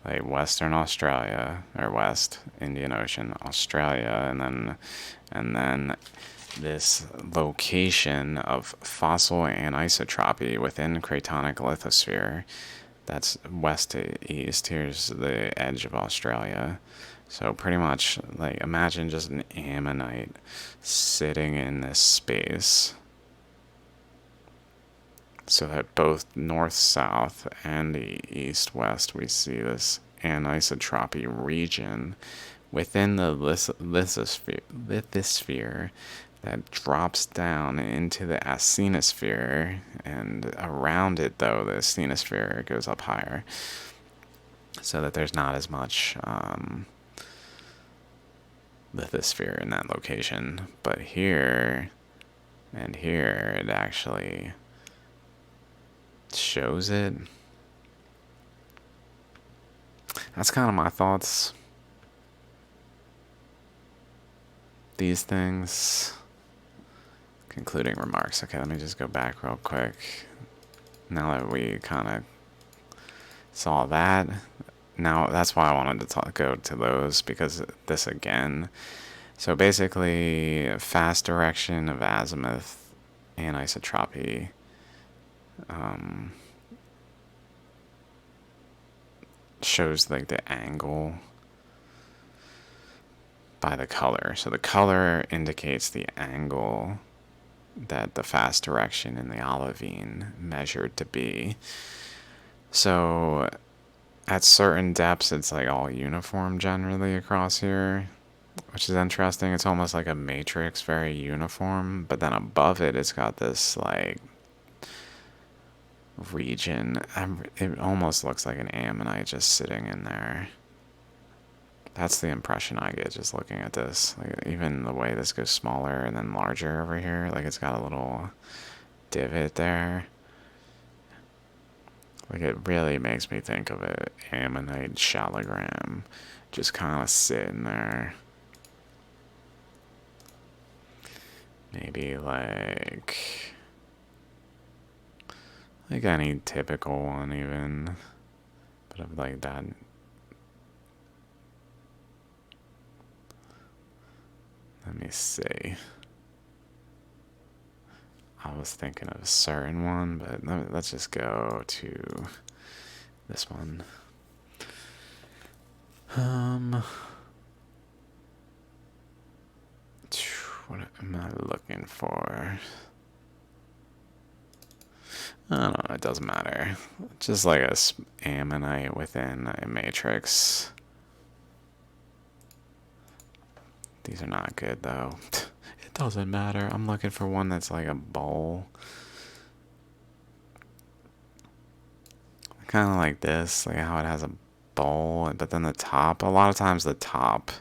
Like Western Australia, or West Indian Ocean, Australia, and then this location of fossil anisotropy within cratonic lithosphere. That's west to east. Here's the edge of Australia. So pretty much, like, imagine just an ammonite sitting in this space. So that both north-south and the east-west, we see this anisotropy region within the lithosphere that drops down into the asthenosphere, and around it, though, the asthenosphere goes up higher, so that there's not as much lithosphere in that location. But here and here, it actually shows it. That's kind of my thoughts. These things. Concluding remarks. Okay, let me just go back real quick. Now that we kind of saw that, now that's why I wanted to go to those, because this again. So basically, fast direction of azimuth anisotropy. Shows like the angle by the color. So the color indicates the angle that the fast direction in the olivine measured to be. So at certain depths, it's like all uniform generally across here, which is interesting. It's almost like a matrix, very uniform, but then above it, it's got this like region. It almost looks like an ammonite just sitting in there. That's the impression I get just looking at this. Like, even the way this goes smaller and then larger over here, like it's got a little divot there. Like, it really makes me think of an ammonite shallogram just kind of sitting there. Maybe like any typical one even, but of like that. Let me see. I was thinking of a certain one, but let's just go to this one. What am I looking for? I don't know, it doesn't matter. Just like a ammonite within a matrix. These are not good though. It doesn't matter. I'm looking for one that's like a bowl. Kind of like this, like how it has a bowl, but then the top, a lot of times the top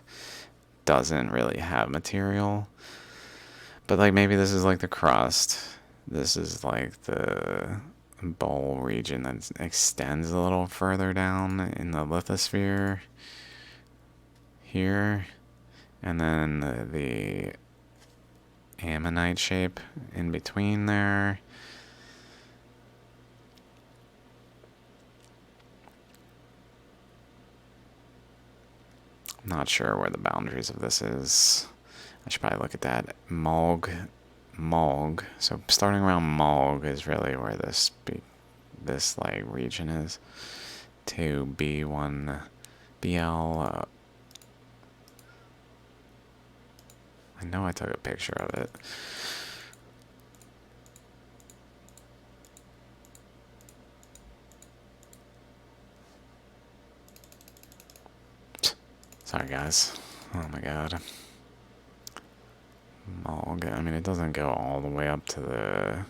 doesn't really have material. But like maybe this is like the crust. This is like the bowl region that extends a little further down in the lithosphere here. And then the ammonite shape in between there. I'm not sure where the boundaries of this is. I should probably look at that. Mulg. So starting around Mulg is really where this like region is. To B1 BL. I know I took a picture of it. Sorry guys, Oh my god. Malga. I mean, it doesn't go all the way up to the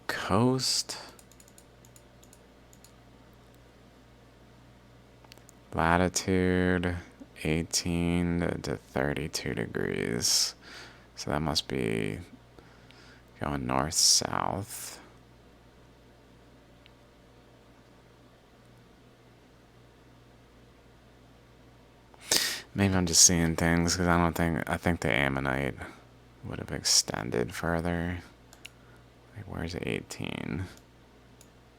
coast. Latitude 18 to 32 degrees. So that must be going north-south. Maybe I'm just seeing things because I think the ammonite would have extended further. Like, where's 18?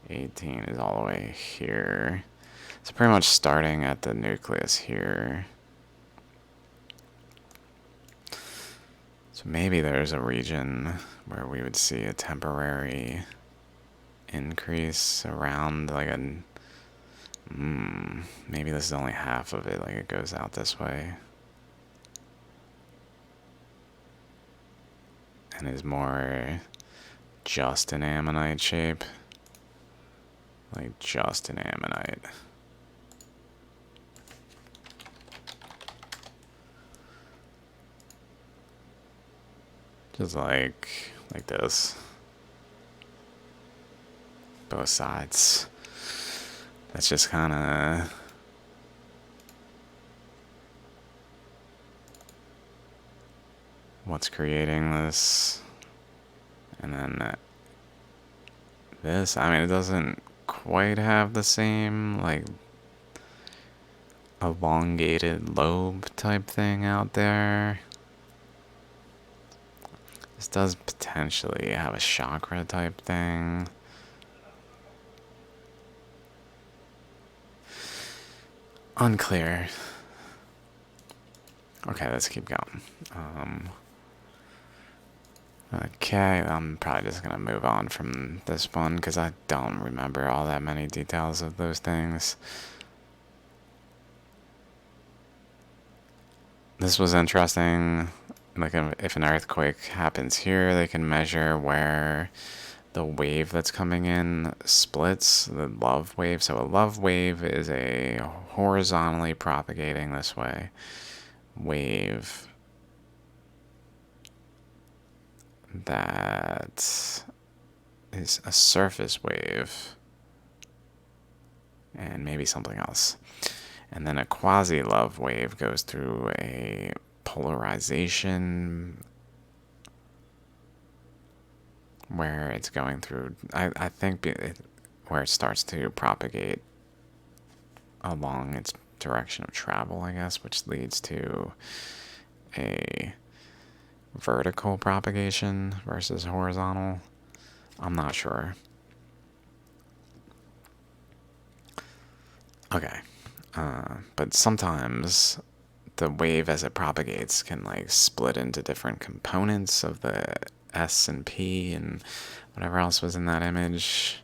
18 is all the way here. So pretty much starting at the nucleus here. So maybe there's a region where we would see a temporary increase around like a... maybe this is only half of it, like it goes out this way. And is more just an ammonite shape. Like just an ammonite. Just like this. Both sides. That's just kind of what's creating this. And then this, I mean, it doesn't quite have the same, like, elongated lobe type thing out there. This does potentially have a chakra type thing. Unclear. Okay, let's keep going. Okay, I'm probably just gonna move on from this one because I don't remember all that many details of those things. This was interesting. Like, if an earthquake happens here, they can measure where the wave that's coming in splits, the love wave. So a love wave is a horizontally propagating this way wave that is a surface wave and maybe something else. And then a quasi-love wave goes through a polarization where it's going through, I think, where it starts to propagate along its direction of travel, I guess, which leads to a vertical propagation versus horizontal. I'm not sure. Okay. But sometimes the wave as it propagates can like split into different components of the S and P and whatever else was in that image.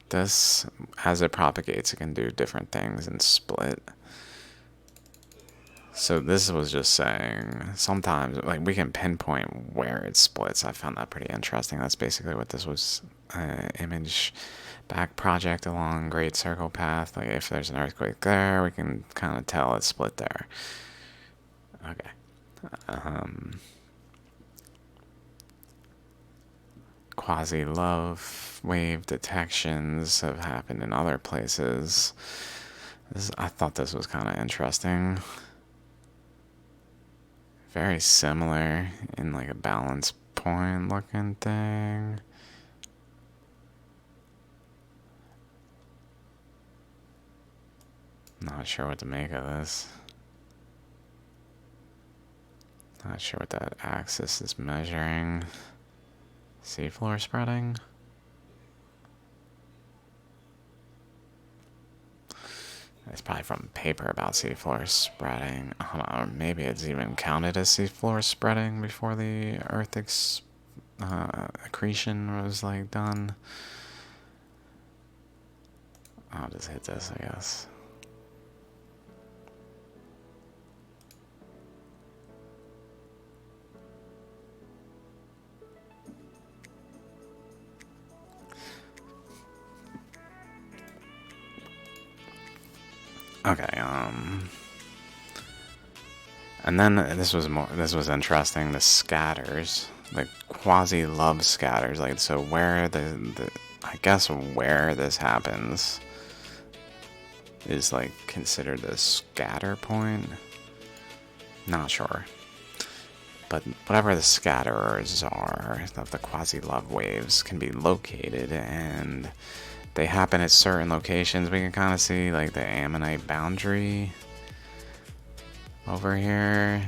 This, as it propagates, it can do different things and split. So this was just saying sometimes like we can pinpoint where it splits. I found that pretty interesting. That's basically what this was. Image back project along Great Circle Path. Like if there's an earthquake there, we can kind of tell it's split there. Okay. Quasi-love wave detections have happened in other places. I thought this was kind of interesting. Very similar in like a balance point looking thing. Not sure what to make of this. Not sure what that axis is measuring. Seafloor spreading? It's probably from paper about seafloor spreading. Or maybe it's even counted as seafloor spreading before the earth accretion was like done. I'll just hit this, I guess. Okay, and then this was interesting, the scatters, the quasi-love scatters, like, so where I guess where this happens is, like, considered a scatter point? Not sure. But whatever the scatterers are of the quasi-love waves can be located, and they happen at certain locations. We can kind of see, like, the ammonite boundary over here,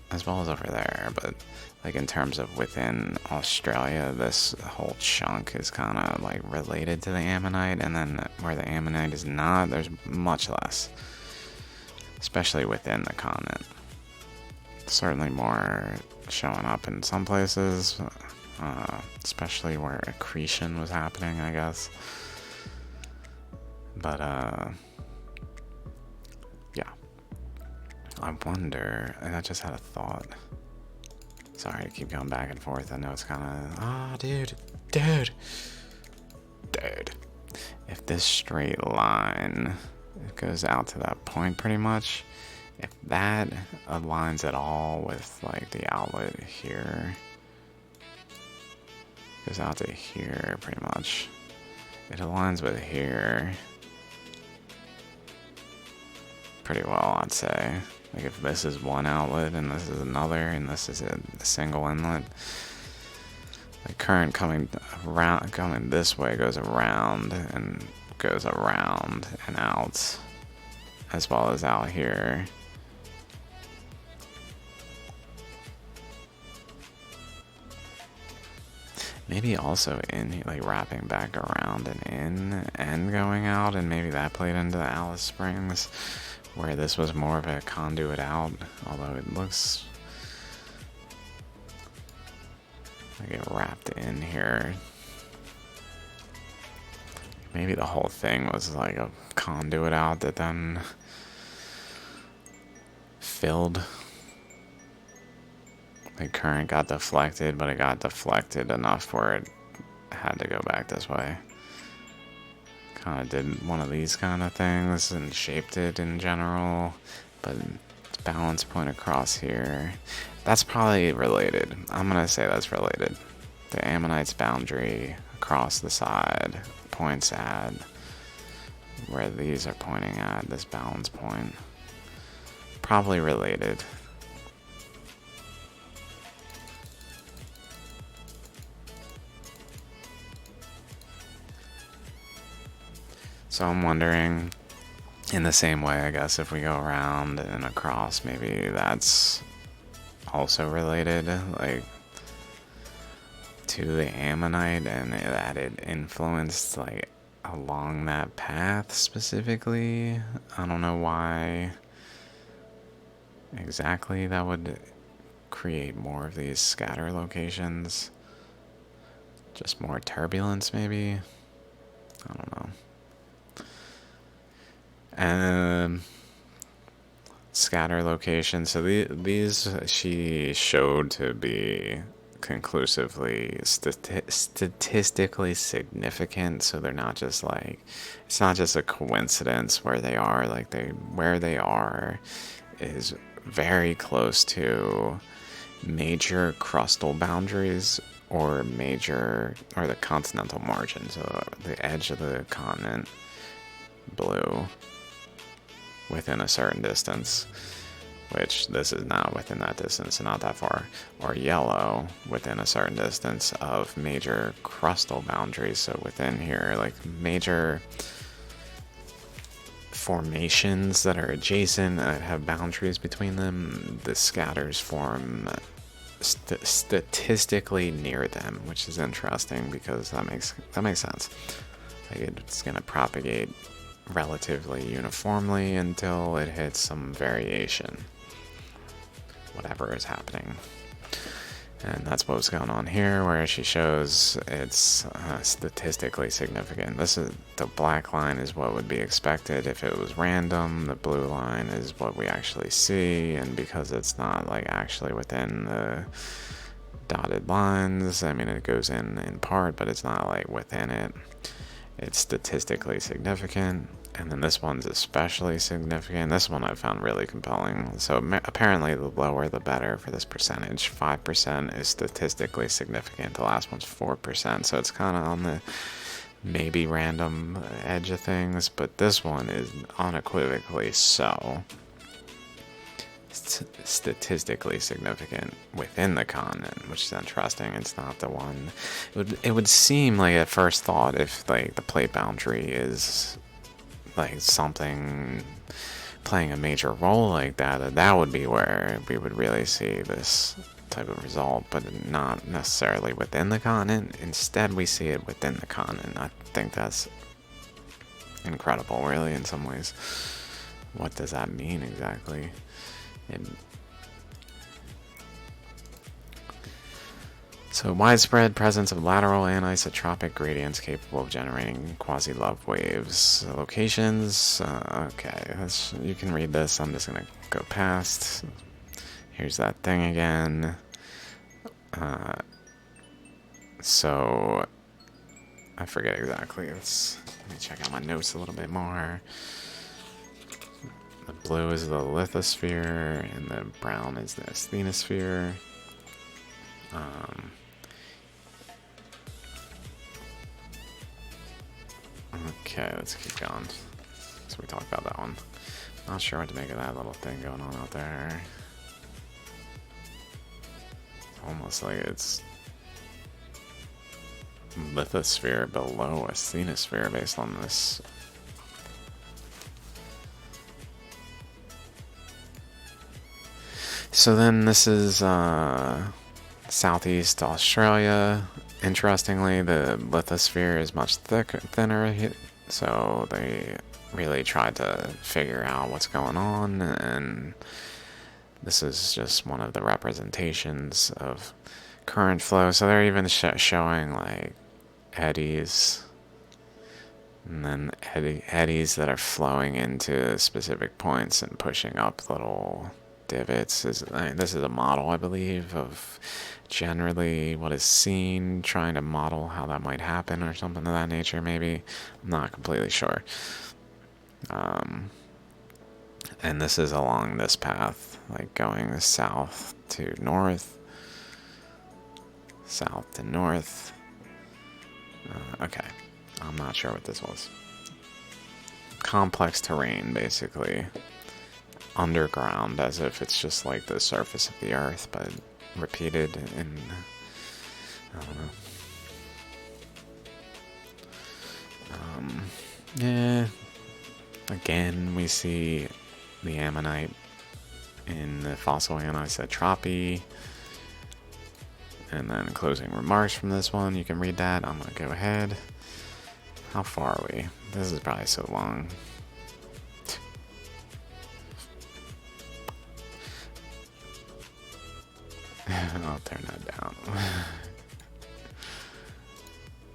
as well as over there, but like in terms of within Australia, this whole chunk is kind of like related to the ammonite, and then where the ammonite is not, there's much less, especially within the continent. Certainly more showing up in some places, especially where accretion was happening, I guess. But yeah, I wonder, and I just had a thought. Sorry to keep going back and forth. I know it's kind of, dude. If this straight line goes out to that point pretty much, if that aligns at all with like the outlet here, goes out to here pretty much, it aligns with here pretty well, I'd say. Like if this is one outlet and this is another and this is a single inlet, the current coming this way goes around and out, as well as out here. Maybe also in, like, wrapping back around and in and going out, and maybe that played into the Alice Springs, where this was more of a conduit out, although it looks like it wrapped in here. Maybe the whole thing was like a conduit out that then filled. The current got deflected, but it got deflected enough where it had to go back this way. Kind of did one of these kind of things and shaped it in general, but its balance point across here, that's probably related. I'm gonna say that's related. The ammonite's boundary across the side points at where these are pointing at, this balance point. Probably related. So I'm wondering, in the same way, I guess, if we go around and across, maybe that's also related, like, to the ammonite, and that it influenced, like, along that path specifically. I don't know why exactly that would create more of these scatter locations. Just more turbulence, maybe? I don't know. And scatter location. So these she showed to be conclusively statistically significant. So they're not just like, it's not just a coincidence where they are. Like where they are is very close to major crustal boundaries or the continental margin. So the edge of the continent, blue, within a certain distance, which this is not within that distance and not that far, or yellow within a certain distance of major crustal boundaries. So within here, like major formations that are adjacent that have boundaries between them, the scatters form statistically near them, which is interesting because that makes sense. Like it's going to propagate relatively uniformly until it hits some variation, whatever is happening. And that's what was going on here, where she shows it's statistically significant. The black line is what would be expected if it was random. The blue line is what we actually see, and because it's not like actually within the dotted lines, I mean it goes in part, but it's not like within it. it's statistically significant. And then this one's especially significant. This one I found really compelling. So apparently the lower the better for this percentage. 5% is statistically significant. The last one's 4%. So it's kind of on the maybe random edge of things. But this one is unequivocally so statistically significant within the continent, which is interesting. It's not the one. It would seem like at first thought if like the plate boundary is like something playing a major role like that, that would be where we would really see this type of result, but not necessarily within the continent. Instead, we see it within the continent. I think that's incredible, really, in some ways. What does that mean exactly? So widespread presence of lateral anisotropic gradients capable of generating quasi-love waves. Locations, okay, you can read this. I'm just gonna go past. Here's that thing again. So I forget exactly. Let me check out my notes a little bit more. The blue is the lithosphere, and the brown is the asthenosphere. Okay, let's keep going. So we talked about that one. Not sure what to make of that little thing going on out there. Almost like it's lithosphere below asthenosphere based on this. So then this is Southeast Australia. Interestingly, the lithosphere is much thinner, so they really tried to figure out what's going on, and this is just one of the representations of current flow. So they're even showing like eddies, and then eddies that are flowing into specific points and pushing up little divots. This is a model, I believe, of generally what is seen, trying to model how that might happen or something of that nature, maybe. I'm not completely sure. And this is along this path, like going south to north. South to north. Okay, I'm not sure what this was. Complex terrain, basically. Underground, as if it's just like the surface of the earth, but repeated in, I don't know. Yeah. Again, we see the ammonite in the fossil anisotropy. And then closing remarks from this one, you can read that. I'm gonna go ahead. How far are we? This is probably so long. I'll turn that down.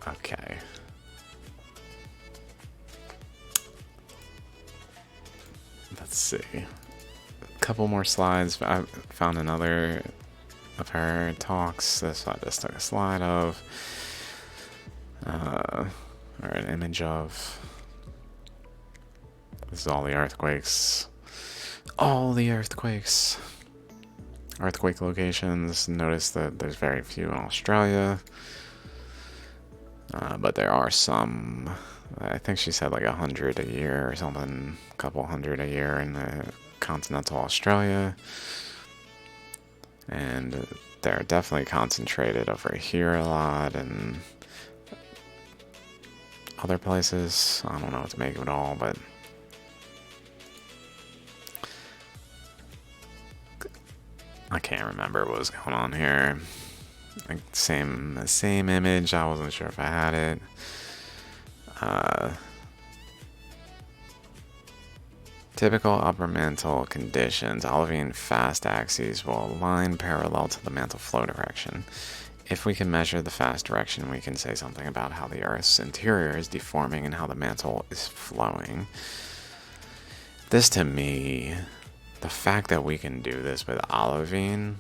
Okay. Let's see. A couple more slides. I found another of her talks. This I just took a slide of. Or an image of. This is all the earthquakes. All the earthquakes. Earthquake locations. Notice that there's very few in Australia. But there are some. I think she said like 100 a year or something. A couple hundred a year in the continental Australia. And they're definitely concentrated over here a lot and other places. I don't know what to make of it all, but I can't remember what was going on here. Like same image. I wasn't sure if I had it. Typical upper mantle conditions. Olivine fast axes will align parallel to the mantle flow direction. If we can measure the fast direction, we can say something about how the Earth's interior is deforming and how the mantle is flowing. This, to me, the fact that we can do this with olivine,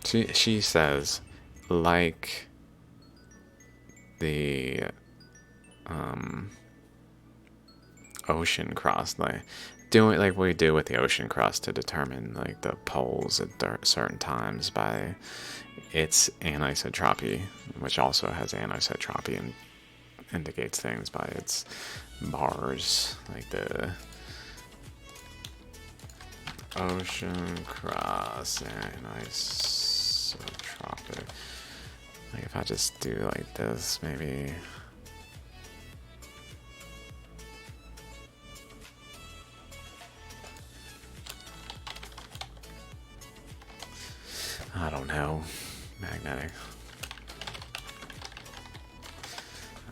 she says, like the ocean crust, like doing like we do with the ocean crust to determine like the poles at certain times by its anisotropy, which also has anisotropy and indicates things by its bars, like the ocean crust anisotropic. Like if I just do like this, maybe. I don't know. Magnetic.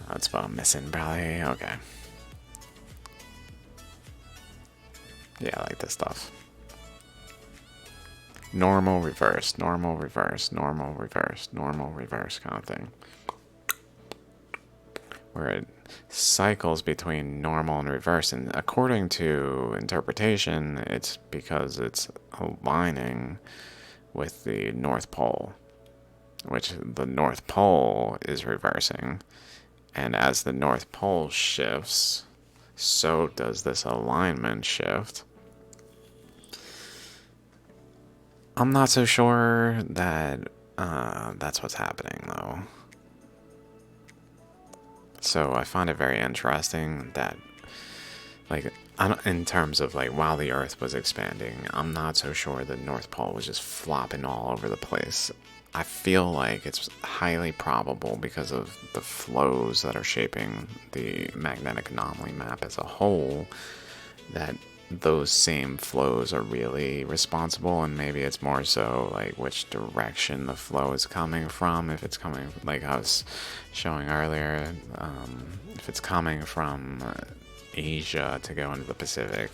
That's what I'm missing, probably. Okay. Yeah, I like this stuff. Normal, reverse, normal, reverse, normal, reverse, normal, reverse kind of thing. Where it cycles between normal and reverse. And according to interpretation, it's because it's aligning with the North Pole, which the North Pole is reversing. And as the North Pole shifts, so does this alignment shift. I'm not so sure that that's what's happening, though. So I find it very interesting that, like, in terms of, like, while the Earth was expanding, I'm not so sure the North Pole was just flopping all over the place. I feel like it's highly probable because of the flows that are shaping the magnetic anomaly map as a whole that those same flows are really responsible, and maybe it's more so like which direction the flow is coming from. If it's coming, like I was showing earlier, if it's coming from Asia to go into the Pacific,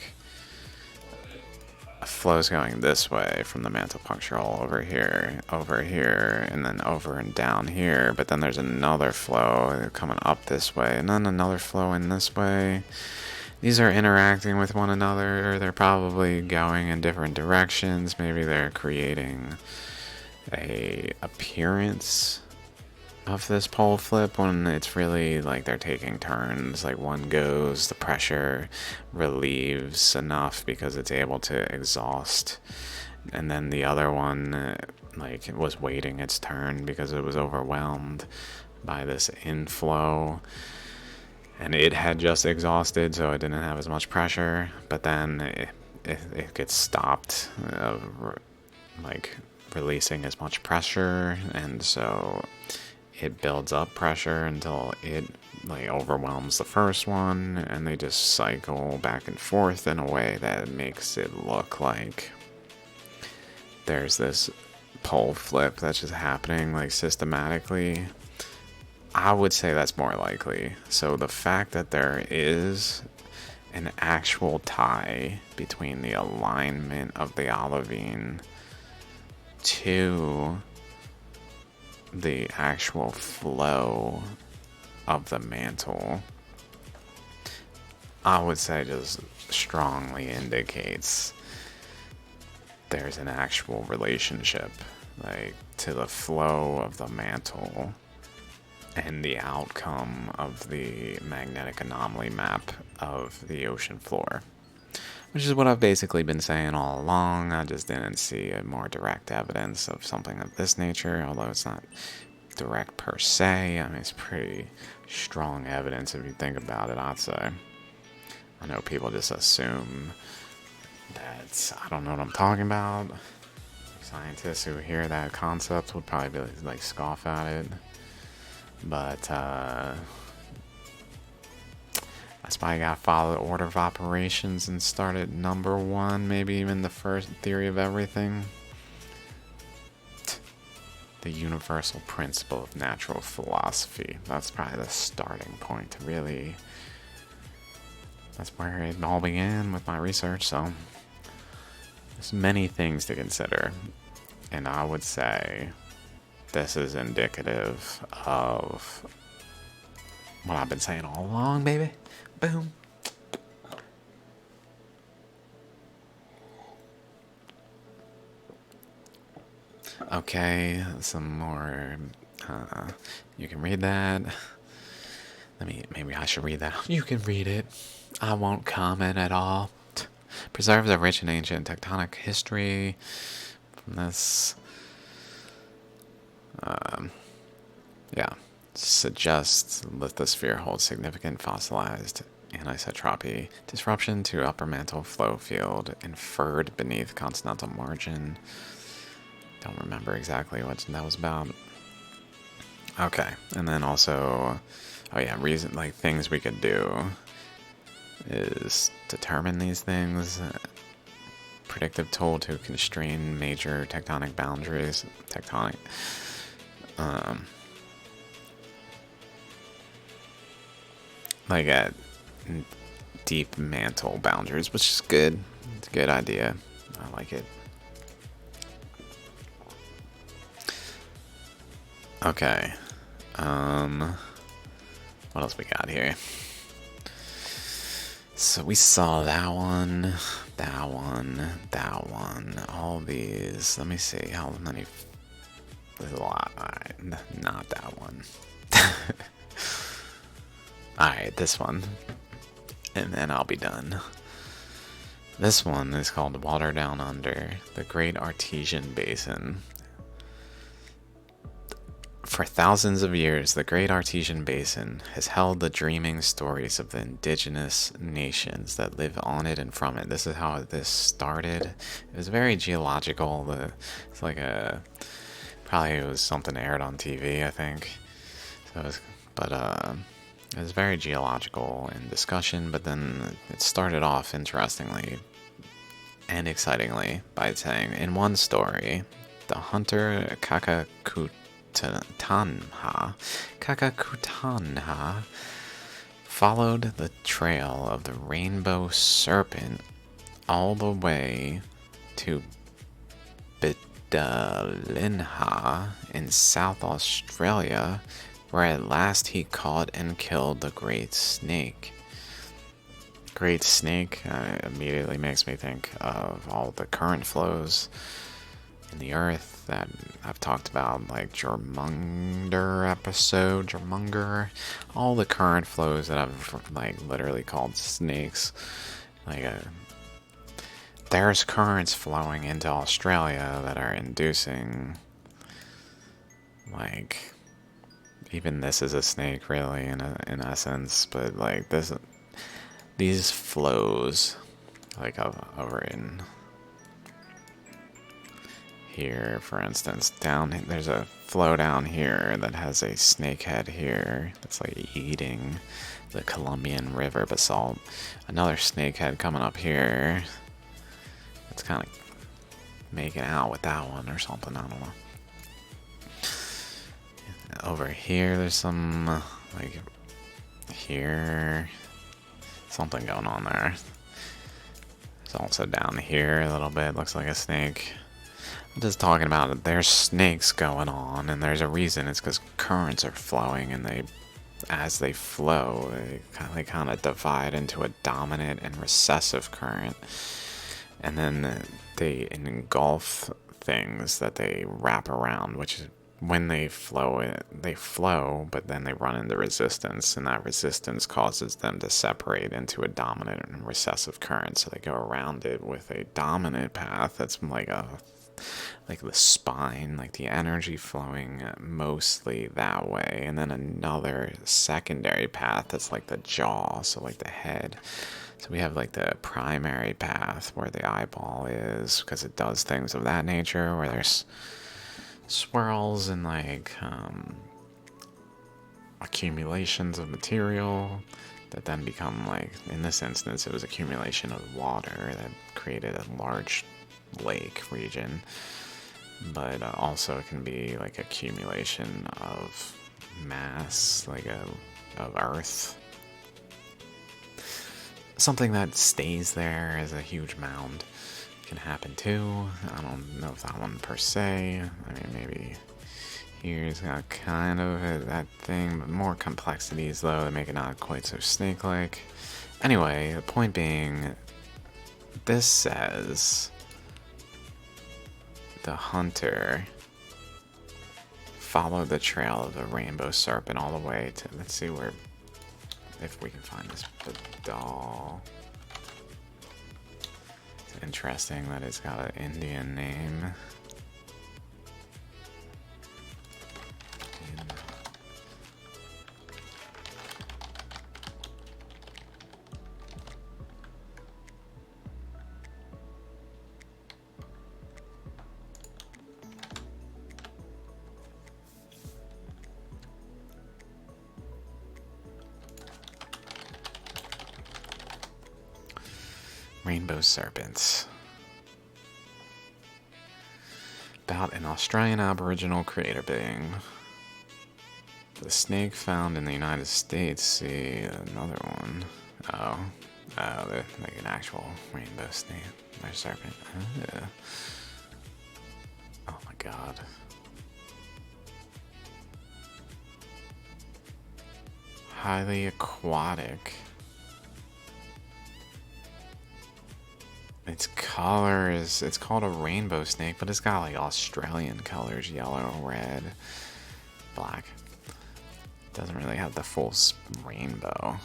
a flow's going this way from the mantle punctural over here, and then over and down here, but then there's another flow coming up this way, and then another flow in this way. These are interacting with one another. They're probably going in different directions. Maybe they're creating a appearance of this pole flip when it's really like they're taking turns. Like one goes, the pressure relieves enough because it's able to exhaust, and then the other one like it was waiting its turn because it was overwhelmed by this inflow. And it had just exhausted, so it didn't have as much pressure. But then it gets stopped, like releasing as much pressure, and so it builds up pressure until it like overwhelms the first one, and they just cycle back and forth in a way that makes it look like there's this pole flip that's just happening like systematically. I would say that's more likely. So the fact that there is an actual tie between the alignment of the olivine to the actual flow of the mantle, I would say just strongly indicates there's an actual relationship, like, to the flow of the mantle and the outcome of the magnetic anomaly map of the ocean floor. Which is what I've basically been saying all along. I just didn't see a more direct evidence of something of this nature, although it's not direct per se. I mean, it's pretty strong evidence if you think about it, I'd say. I know people just assume that I don't know what I'm talking about. Scientists who hear that concept would probably be like scoff at it. But that's why I gotta follow the order of operations and start at number one, maybe even the first theory of everything. The universal principle of natural philosophy. That's probably the starting point, really. That's where it all began with my research, so there's many things to consider. And I would say this is indicative of what I've been saying all along, baby. Boom. Okay, some more. You can read that. Maybe I should read that. You can read it. I won't comment at all. Preserves a rich and ancient tectonic history from this. Yeah. Suggests lithosphere holds significant fossilized anisotropy. Disruption to upper mantle flow field inferred beneath continental margin. Don't remember exactly what that was about. Okay, and then also, oh yeah, things we could do is determine these things. Predictive tool to constrain major tectonic boundaries. Like at deep mantle boundaries, which is good. It's a good idea. I like it. Okay. What else we got here? So we saw that one, all these. Let me see how many. There's a lot. Alright, not that one. Alright, this one. And then I'll be done. This one is called Water Down Under, the Great Artesian Basin. For thousands of years, the Great Artesian Basin has held the dreaming stories of the indigenous nations that live on it and from it. This is how this started. It was very geological. It's like probably it was something aired on TV, I think. So it was very geological in discussion, but then it started off interestingly and excitingly by saying, in one story, the hunter Kakakutanha followed the trail of the rainbow serpent all the way to Bidallinha in South Australia, where at last he caught and killed the great snake. Great snake immediately makes me think of all the current flows in the earth that I've talked about, like Jormunger episode, all the current flows that I've like literally called snakes. There's currents flowing into Australia that are inducing, like, even this is a snake really in essence, but like these flows, like over in here, for instance, there's a flow down here that has a snake head here that's like eating the Colombian River basalt. Another snake head coming up here. It's kind of making out with that one or something, I don't know. Over here, there's some, like, here, something going on there. There's also down here a little bit, looks like a snake. I'm just talking about it. There's snakes going on, and there's a reason. It's because currents are flowing, and as they flow, they kind of divide into a dominant and recessive current. And then they engulf things that they wrap around, which is when they flow, but then they run into resistance, and that resistance causes them to separate into a dominant and recessive current. So they go around it with a dominant path that's like the spine, like the energy flowing mostly that way, and then another secondary path that's like the jaw, so like the head. So we have like the primary path where the eyeball is, because it does things of that nature, where there's swirls and like accumulations of material that then become, like, in this instance it was accumulation of water that created a large lake region, but also it can be like accumulation of mass, like of earth, something that stays there as a huge mound. Can happen too. I don't know if that one per se. I mean, maybe here's got kind of that thing, but more complexities though that make it not quite so snake-like. Anyway, the point being, this says the hunter followed the trail of the rainbow serpent all the way to, let's see where If we can find this doll. It's interesting that it's got an Indian name. Rainbow serpents. About an Australian Aboriginal creator being. The snake found in the United States. See another one. Oh, they're like an actual rainbow snake or serpent. Oh my god. Highly aquatic. Its color is, it's called a rainbow snake, but it's got like Australian colors, yellow, red, black. Doesn't really have the full rainbow.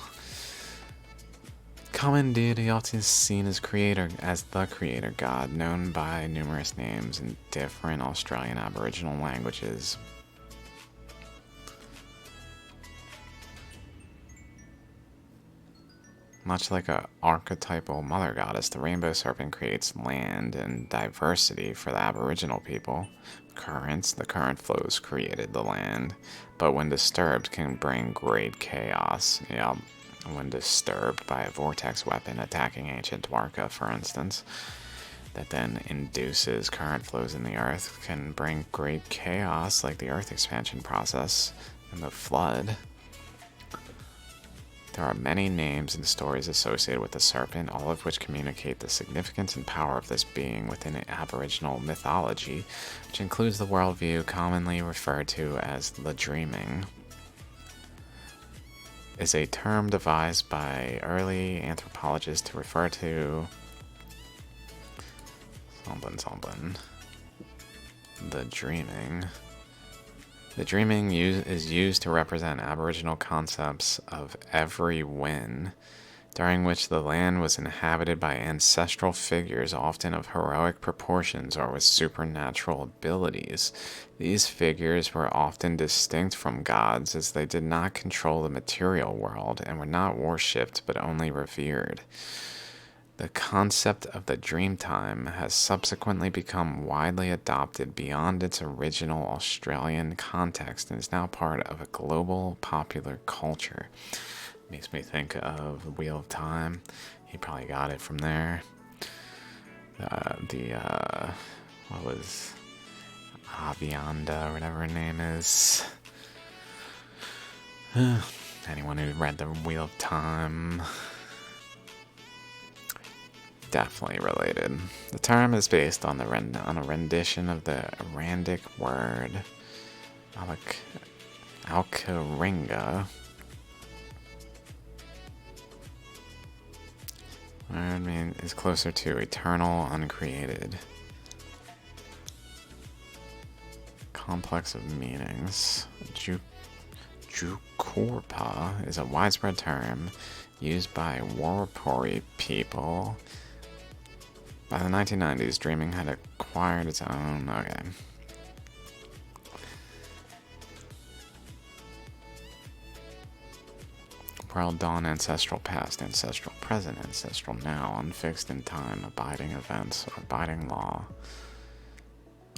Common deity often seen as the creator god, known by numerous names in different Australian Aboriginal languages. Much like an archetypal mother goddess, the rainbow serpent creates land and diversity for the Aboriginal people. The current flows created the land, but when disturbed can bring great chaos. Yeah, when disturbed by a vortex weapon attacking ancient Dwarka, for instance, that then induces current flows in the earth, can bring great chaos like the earth expansion process and the flood. There are many names and stories associated with the serpent, all of which communicate the significance and power of this being within Aboriginal mythology, which includes the worldview commonly referred to as the dreaming. Is a term devised by early anthropologists to refer to the dreaming. The dreaming is used to represent Aboriginal concepts of every win, during which the land was inhabited by ancestral figures, often of heroic proportions or with supernatural abilities. These figures were often distinct from gods, as they did not control the material world and were not worshipped but only revered. The concept of the Dreamtime has subsequently become widely adopted beyond its original Australian context and is now part of a global popular culture. Makes me think of Wheel of Time. He probably got it from there. What was Avianda, whatever her name is. Anyone who read the Wheel of Time... definitely related. The term is based on a rendition of the Arandic word Alkaringa. I mean, is closer to eternal, uncreated. Complex of meanings. Jukurpa is a widespread term used by Warrapori people. By the 1990s, dreaming had acquired its own... Okay. World dawn, ancestral past, ancestral present, ancestral now, unfixed in time, abiding events, or abiding law.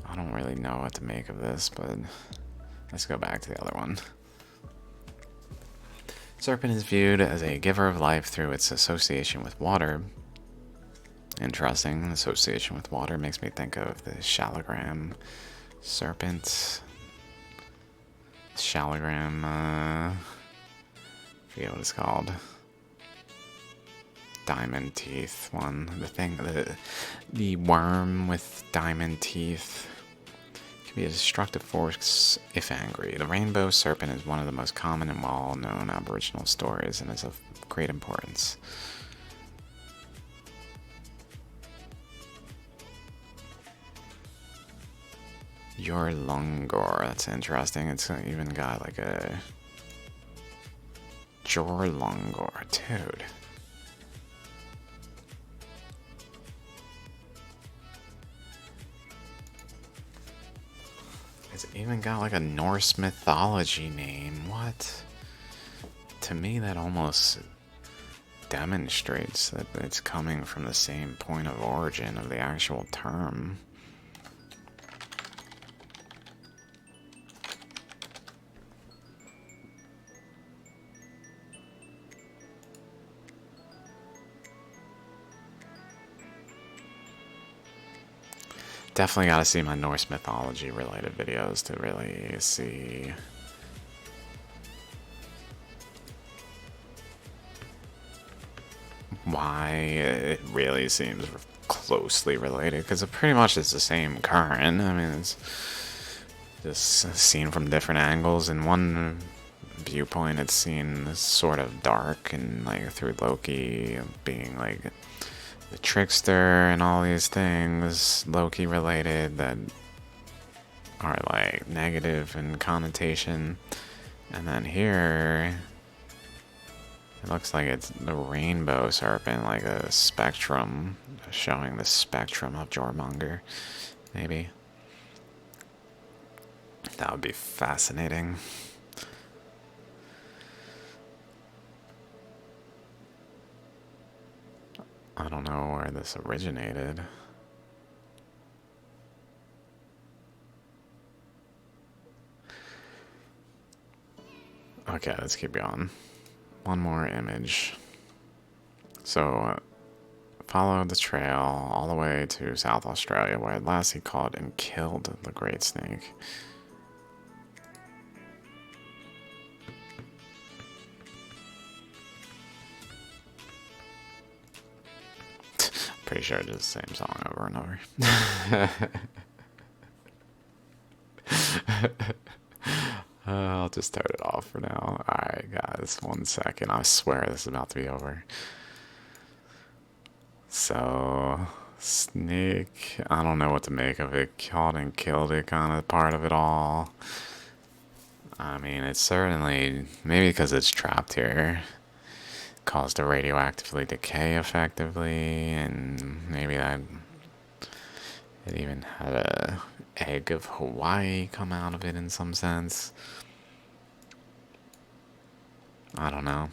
I don't really know what to make of this, but let's go back to the other one. Serpent is viewed as a giver of life through its association with water. Interesting. Association with water makes me think of the Shalagram serpent. Shalagram, forget what it's called. Diamond teeth one. The worm with diamond teeth can be a destructive force if angry. The rainbow serpent is one of the most common and well-known Aboriginal stories and is of great importance. Your Lungor, that's interesting. It's even got like a Jorlongor, dude. It's even got like a Norse mythology name. What? To me, that almost demonstrates that it's coming from the same point of origin of the actual term. Definitely got to see my Norse mythology related videos to really see why it really seems closely related, because it pretty much is the same current. I mean, it's just seen from different angles. In one viewpoint, it's seen sort of dark and like through Loki being like the trickster and all these things Loki related that are like negative in connotation. And then here it looks like it's the rainbow serpent, like a spectrum, showing the spectrum of Jormonger, maybe. That would be fascinating. I don't know where this originated. Okay, let's keep going. One more image. So, follow the trail all the way to South Australia, where at last he caught and killed the great snake. Pretty sure it's the same song over and over. I'll just turn it off for now. Alright, guys, 1 second. I swear this is about to be over. So, snake, I don't know what to make of it. Caught and killed it, kind of part of it all. I mean, it's certainly, maybe because it's trapped here, caused to radioactively decay effectively, and maybe that it even had a egg of Hawaii come out of it in some sense. I don't know.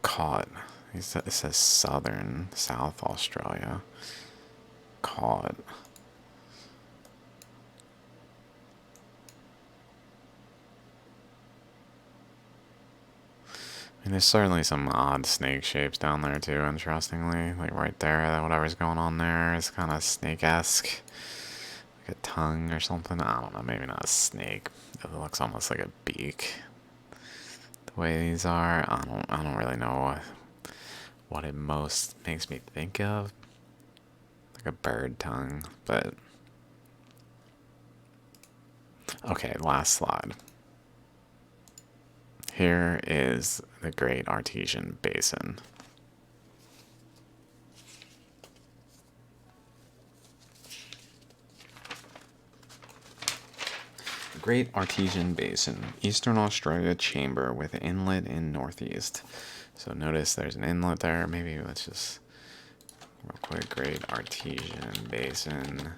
Caught. It says South Australia. Caught. I mean, there's certainly some odd snake shapes down there too, interestingly. Like right there, whatever's going on there is kind of snake-esque. Like a tongue or something. I don't know, maybe not a snake. It looks almost like a beak. The way these are, I don't really know what it most makes me think of. Like a bird tongue, but... Okay, last slide. Here is the Great Artesian Basin. The Great Artesian Basin, Eastern Australia chamber with inlet in northeast. So notice there's an inlet there. Maybe let's just real quick. Great Artesian Basin.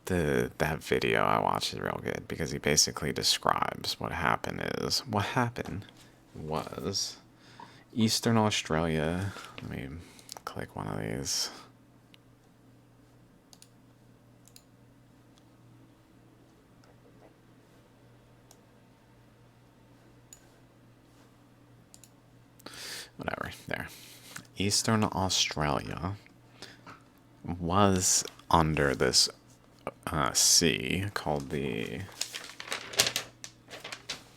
That video I watched is real good because he basically describes what happened was Eastern Australia. Let me click one of these. Whatever, there. Eastern Australia was under this sea called the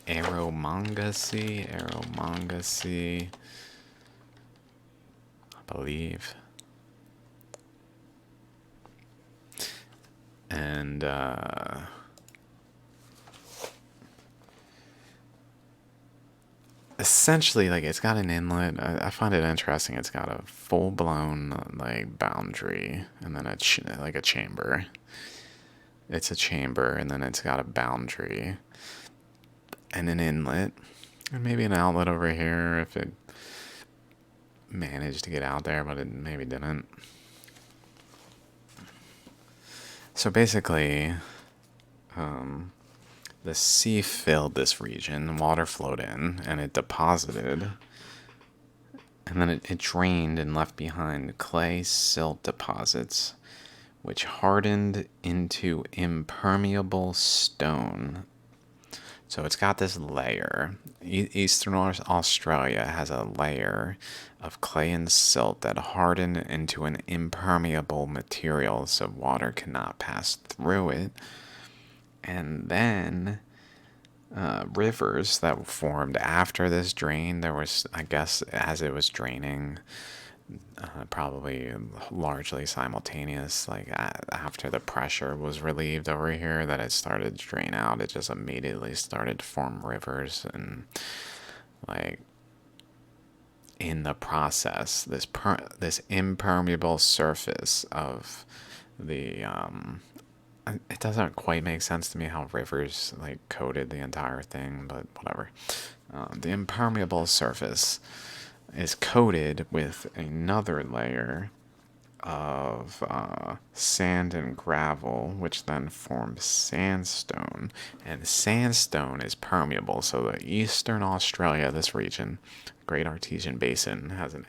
Eromanga Sea, I believe. And essentially, like, it's got an inlet. I find it interesting. It's got a full-blown like boundary, and then like a chamber. It's a chamber, and then it's got a boundary. and an inlet, and maybe an outlet over here if it managed to get out there, but it maybe didn't. So basically, the sea filled this region, water flowed in, and it deposited, and then it drained and left behind clay silt deposits, which hardened into impermeable stone. So it's got this layer. Eastern Australia has a layer of clay and silt that harden into an impermeable material so water cannot pass through it. And then rivers that formed after this drain, there was, I guess, as it was draining, probably largely simultaneous, like after the pressure was relieved over here that it started to drain out, it just immediately started to form rivers. And like in the process, this impermeable surface of the it doesn't quite make sense to me how rivers like coated the entire thing, but whatever. The impermeable surface is coated with another layer of sand and gravel, which then forms sandstone. And sandstone is permeable, so the Eastern Australia, this region, Great Artesian Basin, has an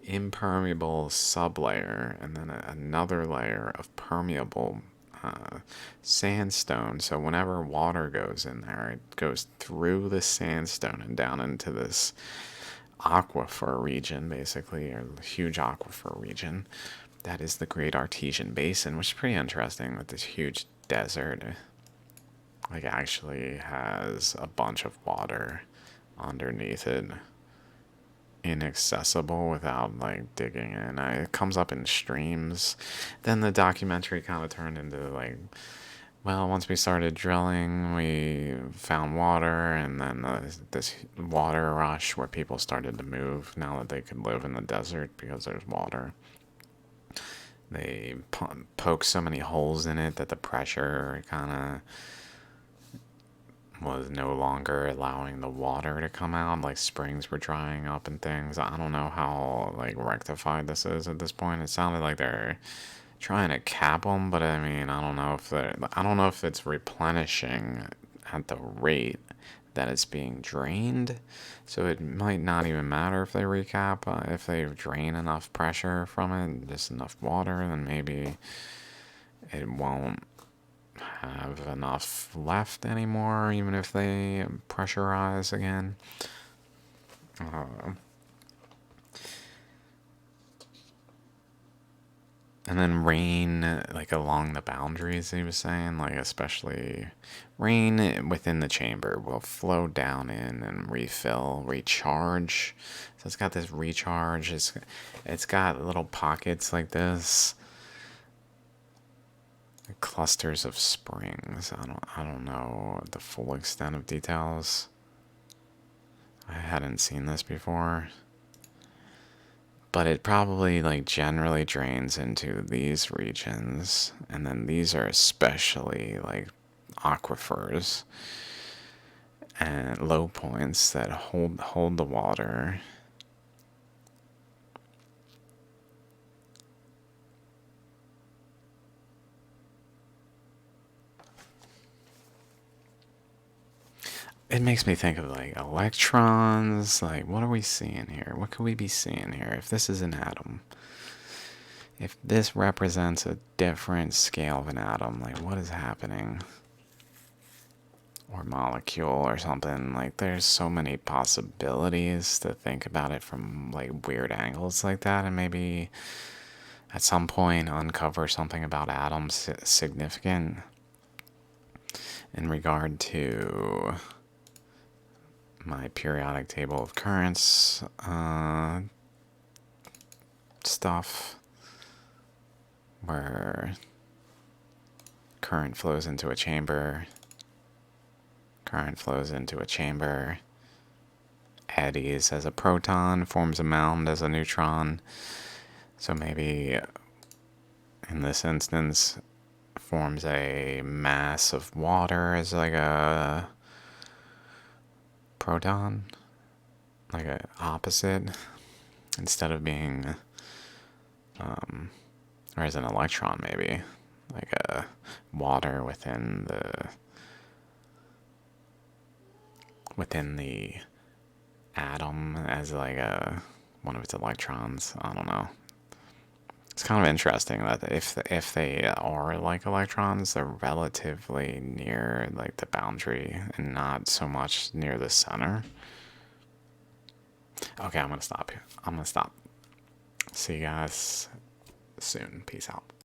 impermeable sublayer and then another layer of permeable sandstone. So whenever water goes in there, it goes through the sandstone and down into this aquifer region, basically, or huge aquifer region. That is the Great Artesian Basin, which is pretty interesting with this huge desert. Like, actually has a bunch of water underneath it, inaccessible without like digging in. It comes up in streams. Then the documentary kind of turned into like, well, once we started drilling, we found water, and then this water rush where people started to move now that they could live in the desert because there's water. They poke so many holes in it that the pressure kind of was no longer allowing the water to come out. Like springs were drying up and things. I don't know how like rectified this is at this point. It sounded like they're trying to cap them, but I mean, I don't know if it's replenishing at the rate that it's being drained. So it might not even matter if they recap. If they drain enough pressure from it, just enough water, then maybe it won't have enough left anymore, even if they pressurize again. And then rain, like along the boundaries, he was saying, like especially rain within the chamber will flow down in and refill, recharge. So it's got this recharge. It's got little pockets like this, clusters of springs. I don't know the full extent of details. I hadn't seen this before. But it probably like generally drains into these regions, and then these are especially like aquifers and low points that hold the water. It makes me think of like electrons. Like, what are we seeing here? What could we be seeing here? If this is an atom, if this represents a different scale of an atom, like what is happening? Or molecule or something. Like, there's so many possibilities to think about it from like weird angles like that, and maybe at some point uncover something about atoms significant in regard to my periodic table of currents stuff, where current flows into a chamber, eddies as a proton, forms a mound as a neutron. So maybe in this instance forms a mass of water as like a proton, like a opposite, instead of being, or as an electron maybe, like a water within the atom as like a one of its electrons. I don't know. It's kind of interesting that if they are like electrons, they're relatively near like the boundary and not so much near the center. Okay, I'm gonna stop here. I'm gonna stop. See you guys soon. Peace out.